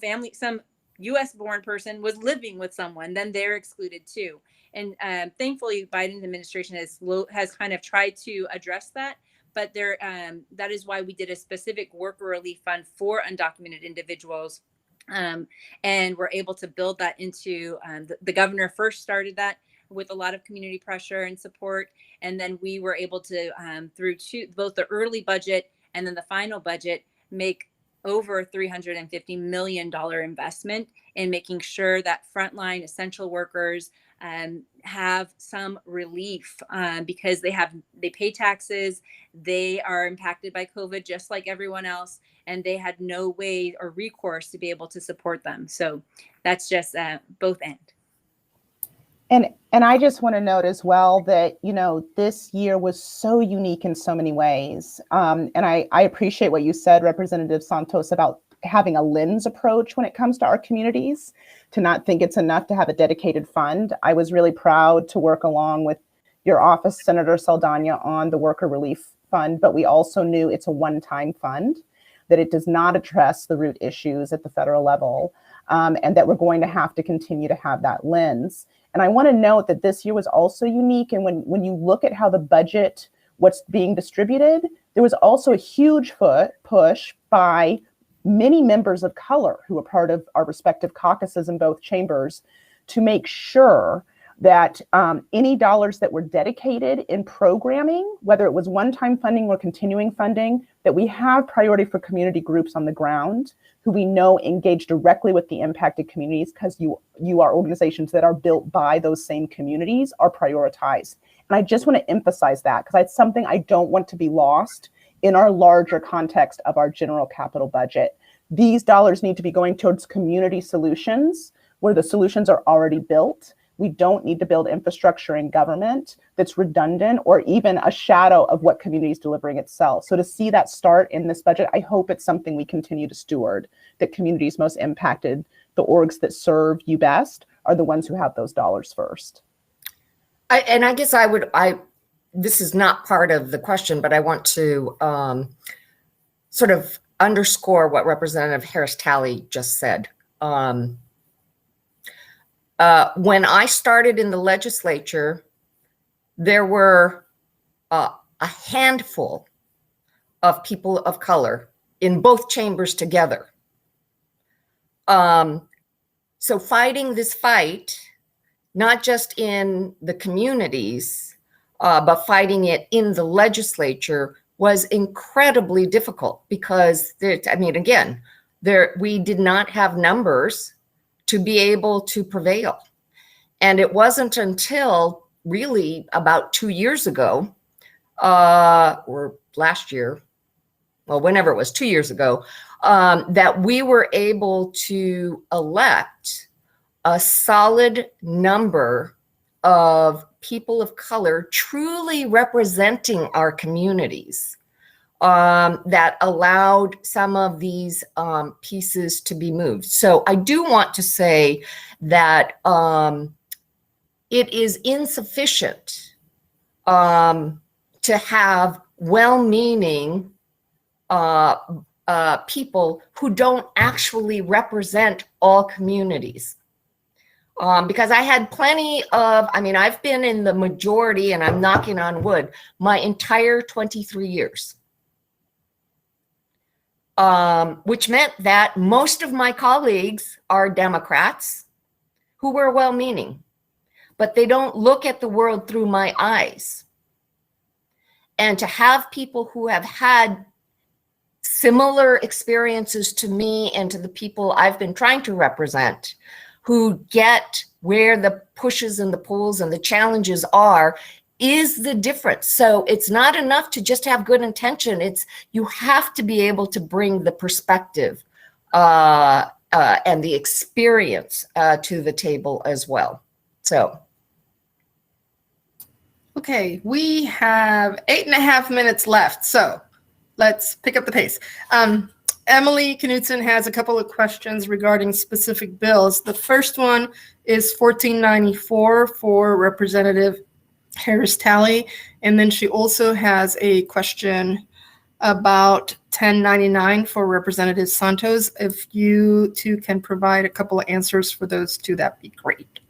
E: U.S. born person was living with someone, then they're excluded too. And thankfully, Biden's administration has kind of tried to address that. But that is why we did a specific worker relief fund for undocumented individuals. And we're able to build that into the governor first started that with a lot of community pressure and support. And then we were able to, through both the early budget and then the final budget, make over $350 million investment in making sure that frontline essential workers have some relief because they pay taxes, they are impacted by COVID just like everyone else, and they had no way or recourse to be able to support them. So that's just both end.
C: And I just want to note as well that, this year was so unique in so many ways. And I appreciate what you said, Representative Santos, about having a lens approach when it comes to our communities, to not think it's enough to have a dedicated fund. I was really proud to work along with your office, Senator Saldaña, on the Worker Relief Fund, but we also knew it's a one-time fund, that it does not address the root issues at the federal level, and that we're going to have to continue to have that lens. And I want to note that this year was also unique. And when you look at how the budget, what's being distributed, there was also a huge push by many members of color who are part of our respective caucuses in both chambers to make sure that any dollars that were dedicated in programming, whether it was one-time funding or continuing funding, that we have priority for community groups on the ground who we know engage directly with the impacted communities, because you are organizations that are built by those same communities, are prioritized. And I just want to emphasize that, because it's something I don't want to be lost in our larger context of our general capital budget. These dollars need to be going towards community solutions where the solutions are already built. We don't need to build infrastructure in government that's redundant or even a shadow of what community is delivering itself. So to see that start in this budget, I hope it's something we continue to steward, that communities most impacted, the orgs that serve you best, are the ones who have those dollars first.
D: I guess this is not part of the question, but I want to sort of underscore what Representative Harris-Talley just said. When I started in the legislature, there were a handful of people of color in both chambers together. So fighting this fight, not just in the communities, but fighting it in the legislature was incredibly difficult because, again, we did not have numbers to be able to prevail. And it wasn't until really about 2 years ago, or last year, well, whenever it was, 2 years ago, that we were able to elect a solid number of people of color truly representing our communities, that allowed some of these pieces to be moved. So I do want to say that it is insufficient to have well-meaning people who don't actually represent all communities. Because I had plenty of, I've been in the majority, and I'm knocking on wood, my entire 23 years. Which meant that most of my colleagues are Democrats who were well-meaning, but they don't look at the world through my eyes. And to have people who have had similar experiences to me and to the people I've been trying to represent, who get where the pushes and the pulls and the challenges are, is the difference. So it's not enough to just have good intention. You have to be able to bring the perspective and the experience to the table as well. So.
B: Okay, we have 8.5 minutes left, so let's pick up the pace. Emily Knudsen has a couple of questions regarding specific bills. The first one is 1494 for Representative Harris-Talley, and then she also has a question about 1099 for Representative Santos. If you two can provide a couple of answers for those two, that'd be great.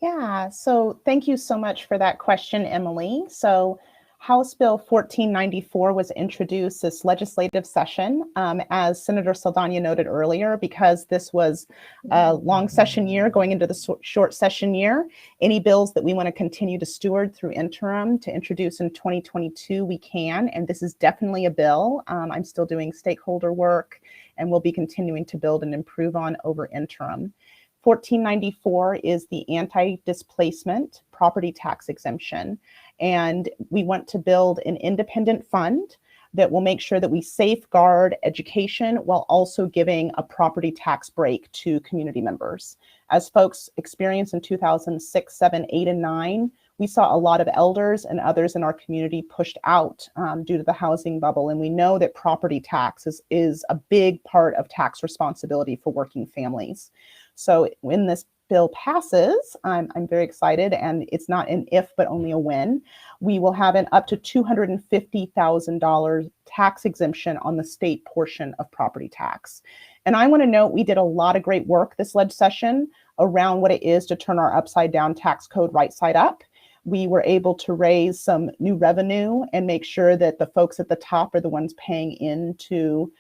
C: Yeah, so thank you so much for that question, Emily. So House Bill 1494 was introduced this legislative session, as Senator Saldaña noted earlier, because this was a long session year going into the short session year. Any bills that we want to continue to steward through interim to introduce in 2022, we can, and this is definitely a bill. I'm still doing stakeholder work, and we'll be continuing to build and improve on over interim. 1494 is the anti-displacement property tax exemption. And we want to build an independent fund that will make sure that we safeguard education while also giving a property tax break to community members. As folks experienced in 2006, 7, 8, and 9, we saw a lot of elders and others in our community pushed out due to the housing bubble. And we know that property tax is a big part of tax responsibility for working families. So when this bill passes, I'm very excited, and it's not an if, but only a when. We will have an up to $250,000 tax exemption on the state portion of property tax. And I want to note we did a lot of great work this leg session around what it is to turn our upside down tax code right side up. We were able to raise some new revenue and make sure that the folks at the top are the ones paying into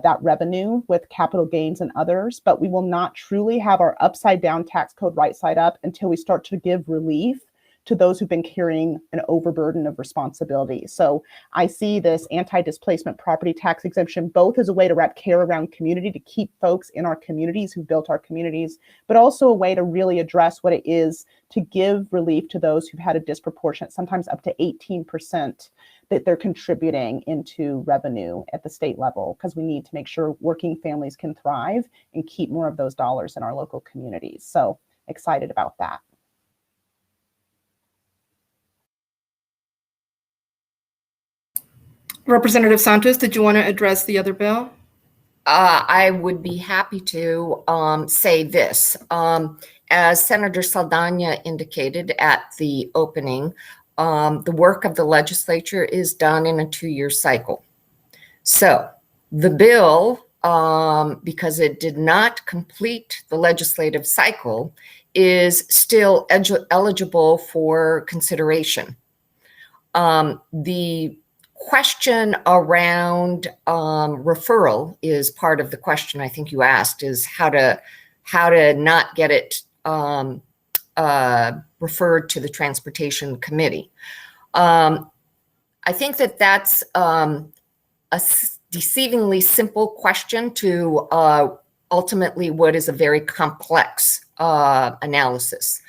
C: that revenue with capital gains and others, but we will not truly have our upside down tax code right side up until we start to give relief to those who've been carrying an overburden of responsibility. So I see this anti-displacement property tax exemption both as a way to wrap care around community, to keep folks in our communities who built our communities, but also a way to really address what it is to give relief to those who've had a disproportionate, sometimes up to 18% that they're contributing into revenue at the state level, because we need to make sure working families can thrive and keep more of those dollars in our local communities. So excited about that.
B: Representative Santos, did you want to address the other bill?
D: I would be happy to say this. As Senator Saldaña indicated at the opening, the work of the legislature is done in a 2-year cycle. So the bill, because it did not complete the legislative cycle, is still eligible for consideration. The question around referral is part of the question I think you asked, is how to not get it referred to the Transportation Committee. I think that that's a deceivingly simple question to ultimately what is a very complex analysis.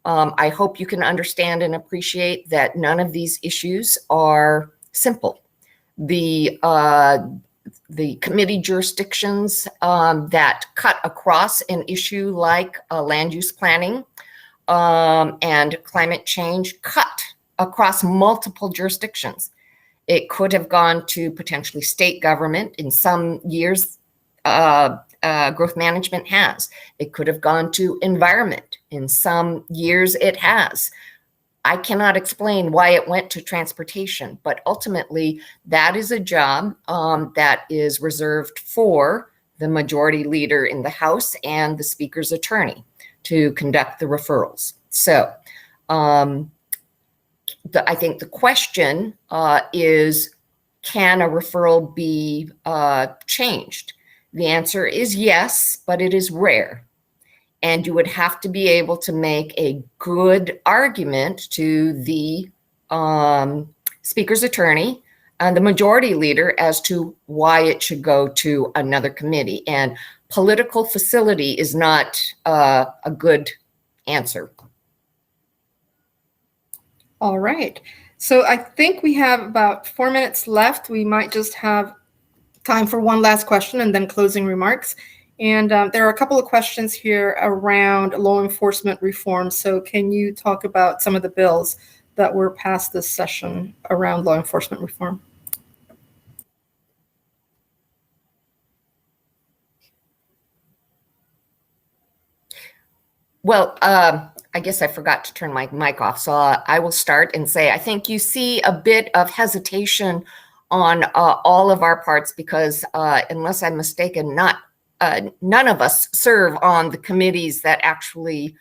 D: I hope you can understand and appreciate that none of these issues are simple. The committee jurisdictions that cut across an issue like land use planning and climate change cut across multiple jurisdictions. It could have gone to potentially state government. In some years, growth management has. It could have gone to environment. In some years, it has. I cannot explain why it went to transportation, but ultimately that is a job that is reserved for the majority leader in the House and the Speaker's attorney to conduct the referrals. So I think the question is, can a referral be changed? The answer is yes, but it is rare. And you would have to be able to make a good argument to the Speaker's attorney and the majority leader as to why it should go to another committee. And political facility is not a good answer.
B: All right. So I think we have about 4 minutes left. We might just have time for one last question and then closing remarks. And there are a couple of questions here around law enforcement reform. So can you talk about some of the bills that were passed this session around law enforcement reform?
D: Well, I guess I forgot to turn my mic off, so I will start and say I think you see a bit of hesitation on all of our parts because unless I'm mistaken, none of us serve on the committees that actually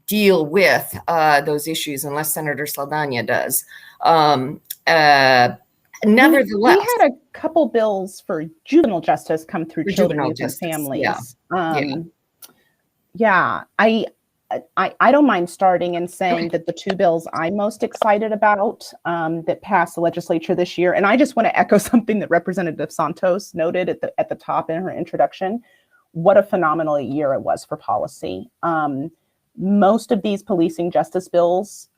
D: deal with those issues, unless Senator Saldaña does. Nevertheless,
C: we had a couple bills for juvenile justice come through children, youth, and families. Yeah. I don't mind starting and saying that the two bills I'm most excited about that passed the legislature this year, and I just want to echo something that Representative Santos noted at the top in her introduction. What a phenomenal year it was for policy. Most of these policing justice bills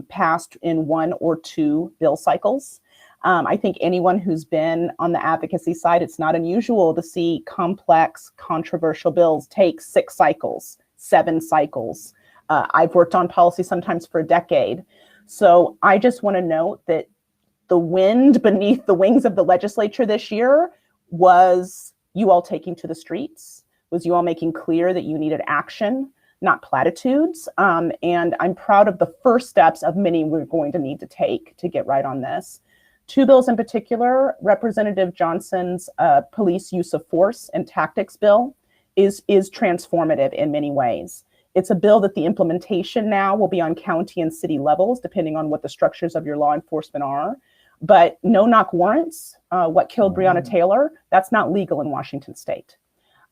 C: passed in 1 or 2 bill cycles. I think anyone who's been on the advocacy side, it's not unusual to see complex, controversial bills take 6 cycles, 7 cycles. I've worked on policy sometimes for a decade. So I just want to note that the wind beneath the wings of the legislature this year was you all taking to the streets, was you all making clear that you needed action, not platitudes. And I'm proud of the first steps of many we're going to need to take to get right on this. 2 bills in particular, Representative Johnson's police use of force and tactics bill is transformative in many ways. It's a bill that the implementation now will be on county and city levels, depending on what the structures of your law enforcement are. But no-knock warrants, what killed Breonna Taylor, that's not legal in Washington state.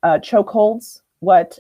C: Chokeholds, what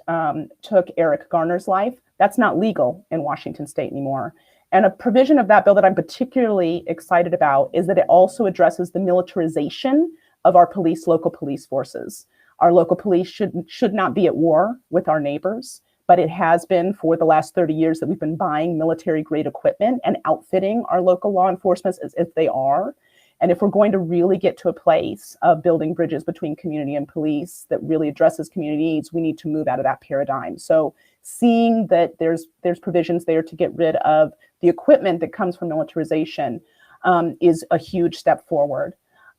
C: took Eric Garner's life, that's not legal in Washington state anymore. And a provision of that bill that I'm particularly excited about is that it also addresses the militarization of our local police forces. Our local police should not be at war with our neighbors, but it has been for the last 30 years that we've been buying military-grade equipment and outfitting our local law enforcement as if they are. And if we're going to really get to a place of building bridges between community and police that really addresses community needs, we need to move out of that paradigm. So seeing that there's provisions there to get rid of the equipment that comes from militarization is a huge step forward.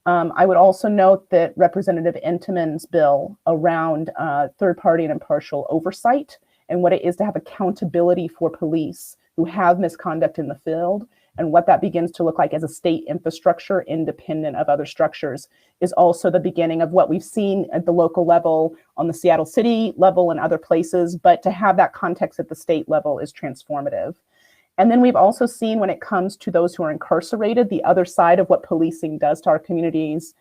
C: I would also note that Representative Entenmann's bill around third-party and impartial oversight and what it is to have accountability for police who have misconduct in the field and what that begins to look like as a state infrastructure independent of other structures is also the beginning of what we've seen at the local level, on the Seattle City level and other places, but to have that context at the state level is transformative. And then we've also seen when it comes to those who are incarcerated, the other side of what policing does to our communities.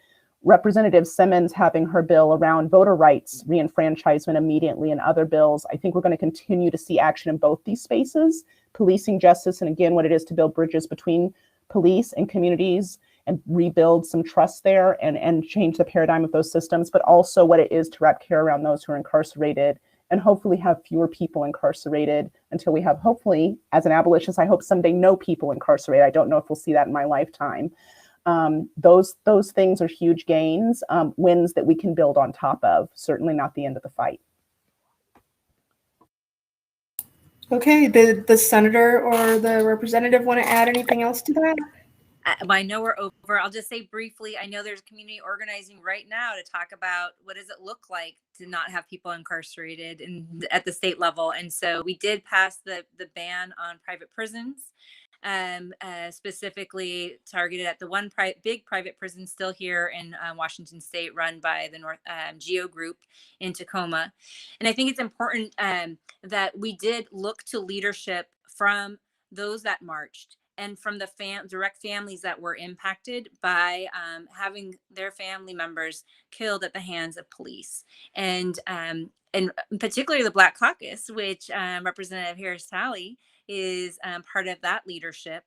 C: Representative Simmons having her bill around voter rights reenfranchisement immediately, and other bills. I think we're going to continue to see action in both these spaces, policing justice, and again, what it is to build bridges between police and communities and rebuild some trust there and change the paradigm of those systems, but also what it is to wrap care around those who are incarcerated and hopefully have fewer people incarcerated until we have, hopefully, as an abolitionist, I hope someday no people incarcerated. I don't know if we'll see that in my lifetime. Those things are huge gains, wins that we can build on top of, certainly not the end of the fight.
B: Okay, the senator or the representative want to add anything else to that?
E: I know we're over. I'll just say briefly, I know there's community organizing right now to talk about what does it look like to not have people incarcerated at the state level. And so we did pass the ban on private prisons, specifically targeted at the one big private prison still here in Washington State, run by the North Geo Group in Tacoma. And I think it's important that we did look to leadership from those that marched and from the direct families that were impacted by having their family members killed at the hands of police. And particularly the Black Caucus, which Representative Harris-Talley is part of that leadership.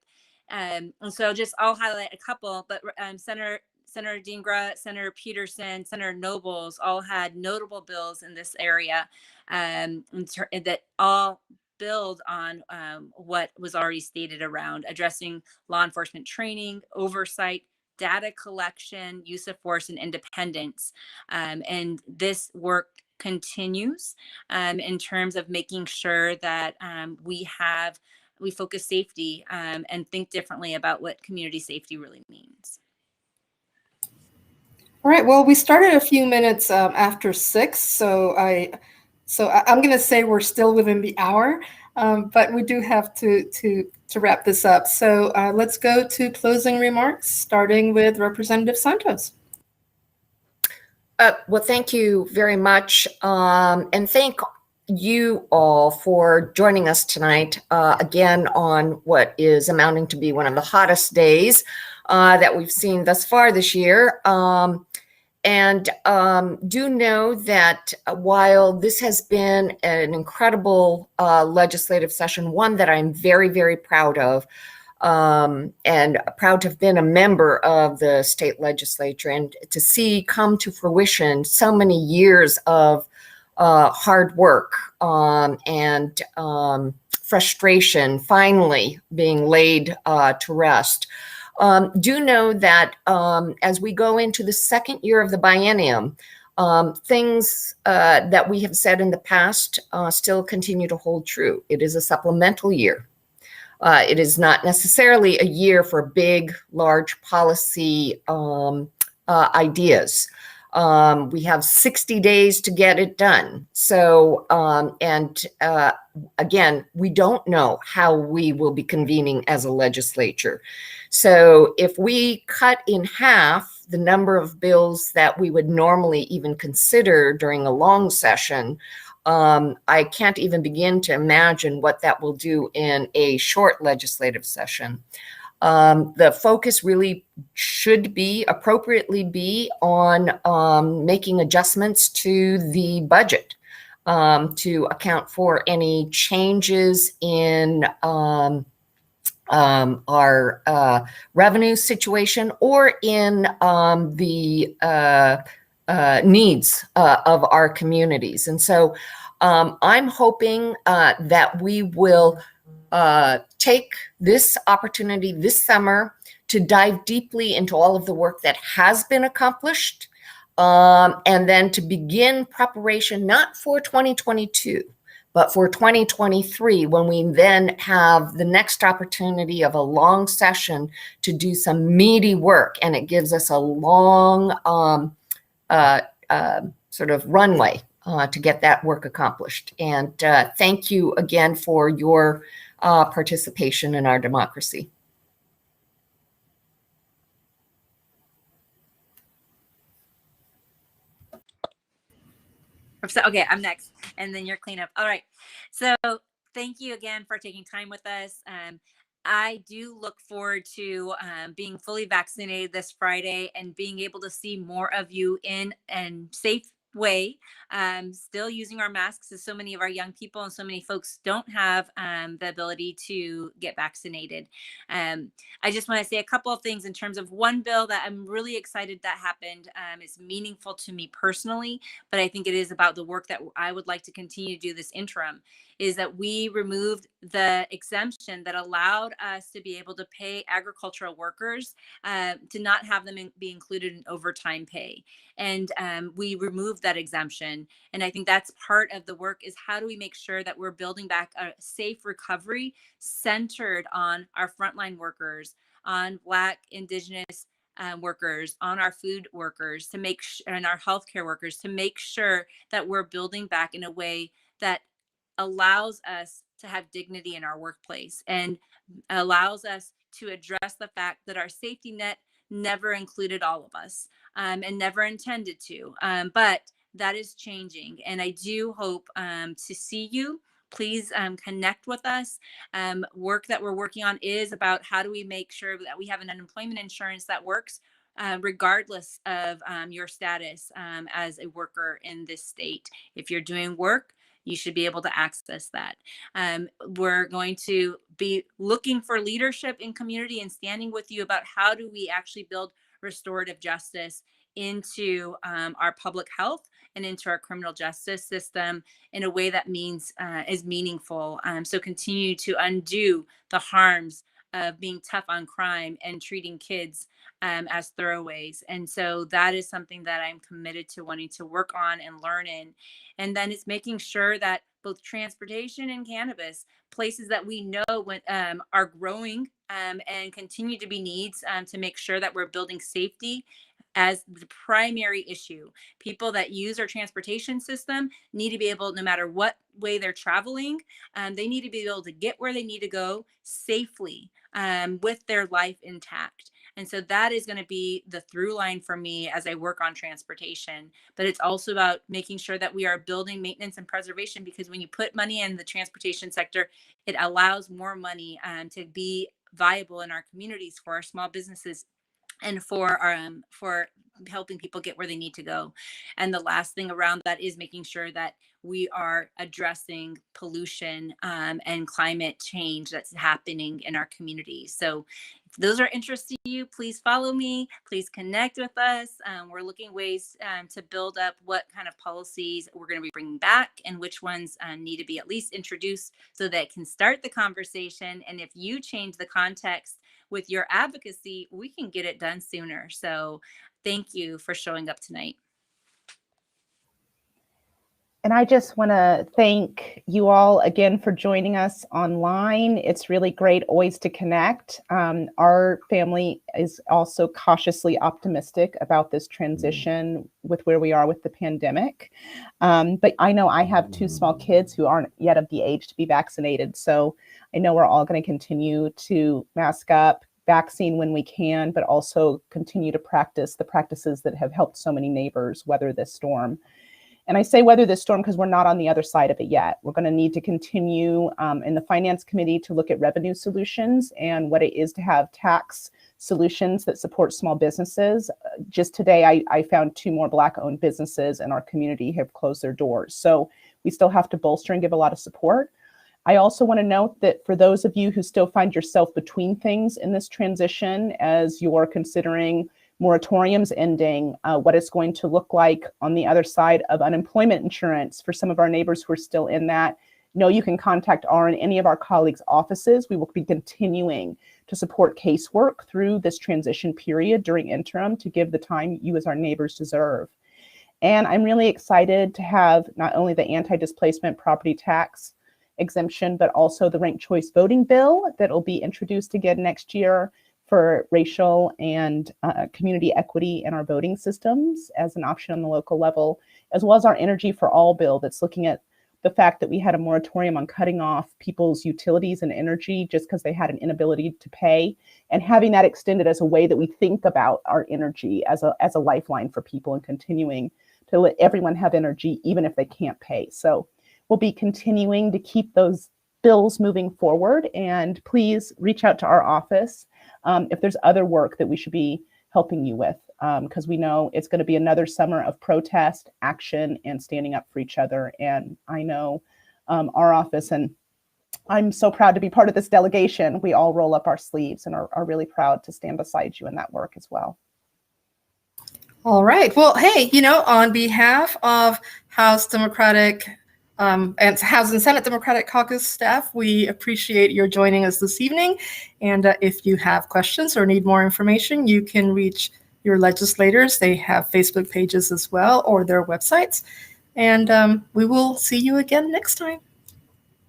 E: And so I'll highlight a couple, but Senator Dingra, Senator Peterson, Senator Nobles all had notable bills in this area that all build on what was already stated around addressing law enforcement training, oversight, data collection, use of force, and independence. And this work continues in terms of making sure that we focus safety and think differently about what community safety really means.
B: All right, well, we started a few minutes after 6, so I'm going to say we're still within the hour, but we do have to wrap this up. So let's go to closing remarks, starting with Representative Santos.
D: Well, thank you very much. And thank you all for joining us tonight, again, on what is amounting to be one of the hottest days that we've seen thus far this year. And do know that while this has been an incredible legislative session, one that I'm very, very proud of, and proud to have been a member of the state legislature and to see come to fruition so many years of hard work and frustration finally being laid to rest. Do know that as we go into the second year of the biennium, things that we have said in the past still continue to hold true. It is a supplemental year. It is not necessarily a year for big, large policy ideas. We have 60 days to get it done. So, again, we don't know how we will be convening as a legislature. So if we cut in half the number of bills that we would normally even consider during a long session, I can't even begin to imagine what that will do in a short legislative session. The focus really should appropriately be on making adjustments to the budget to account for any changes in our revenue situation or in the needs of our communities. And so I'm hoping that we will take this opportunity this summer to dive deeply into all of the work that has been accomplished, and then to begin preparation not for 2022, but for 2023, when we then have the next opportunity of a long session to do some meaty work, and it gives us a long sort of runway to get that work accomplished. And thank you again for your participation in our democracy.
E: Okay, I'm next, and then your cleanup. All right. So thank you again for taking time with us. I do look forward to being fully vaccinated this Friday and being able to see more of you in and safe way, still using our masks, as so many of our young people and so many folks don't have the ability to get vaccinated. I just want to say a couple of things in terms of one bill that I'm really excited that happened. It's meaningful to me personally, but I think it is about the work that I would like to continue to do this interim, is that we removed the exemption that allowed us to be able to pay agricultural workers to not have them be included in overtime pay. And we removed that exemption. And I think that's part of the work, is how do we make sure that we're building back a safe recovery centered on our frontline workers, on Black, Indigenous workers, on our food workers, to make and our healthcare workers, to make sure that we're building back in a way that allows us to have dignity in our workplace and allows us to address the fact that our safety net never included all of us, and never intended to. But that is changing. And I do hope to see you. Please connect with us. Work that we're working on is about how do we make sure that we have an unemployment insurance that works regardless of your status as a worker in this state. If you're doing work, you should be able to access that. We're going to be looking for leadership in community and standing with you about how do we actually build restorative justice into our public health and into our criminal justice system in a way that is meaningful. So continue to undo the harms of being tough on crime and treating kids as throwaways. And so that is something that I'm committed to wanting to work on and learn in. And then it's making sure that both transportation and cannabis, places that we know are growing and continue to be needs, to make sure that we're building safety as the primary issue. People that use our transportation system need to be able, no matter what way they're traveling, they need to be able to get where they need to go safely with their life intact. And so that is going to be the through line for me as I work on transportation. But it's also about making sure that we are building maintenance and preservation, because when you put money in the transportation sector, it allows more money to be viable in our communities for our small businesses and for helping people get where they need to go. And the last thing around that is making sure that we are addressing pollution and climate change that's happening in our communities. So if those are interests to you, please follow me, please connect with us. We're looking ways to build up what kind of policies we're going to be bringing back and which ones need to be at least introduced so that it can start the conversation. And if you change the context with your advocacy, we can get it done sooner. So thank you for showing up tonight.
C: And I just want to thank you all again for joining us online. It's really great always to connect. Our family is also cautiously optimistic about this transition with where we are with the pandemic. But I know I have 2 small kids who aren't yet of the age to be vaccinated. So I know we're all going to continue to mask up, vaccine when we can, but also continue to practice the practices that have helped so many neighbors weather this storm. And I say weather this storm because we're not on the other side of it yet. We're going to need to continue in the Finance Committee to look at revenue solutions and what it is to have tax solutions that support small businesses. Just today, I found 2 more Black-owned businesses in our community have closed their doors. So we still have to bolster and give a lot of support. I also want to note that for those of you who still find yourself between things in this transition, as you're considering moratoriums ending, what it's going to look like on the other side of unemployment insurance for some of our neighbors who are still in that, know you can contact our and any of our colleagues' offices. We will be continuing to support casework through this transition period during interim to give the time you as our neighbors deserve. And I'm really excited to have not only the anti-displacement property tax exemption, but also the ranked choice voting bill that will be introduced again next year for racial and community equity in our voting systems as an option on the local level, as well as our Energy for All bill that's looking at the fact that we had a moratorium on cutting off people's utilities and energy just because they had an inability to pay, and having that extended as a way that we think about our energy as a lifeline for people and continuing to let everyone have energy even if they can't pay. So we'll be continuing to keep those bills moving forward. And please reach out to our office if there's other work that we should be helping you with, because we know it's going to be another summer of protest, action, and standing up for each other. And I know our office, and I'm so proud to be part of this delegation. We all roll up our sleeves and are really proud to stand beside you in that work as well.
B: All right. Well, hey, on behalf of House Democratic and House and Senate Democratic Caucus staff, we appreciate your joining us this evening. And if you have questions or need more information, you can reach your legislators. They have Facebook pages as well, or their websites. And we will see you again next time.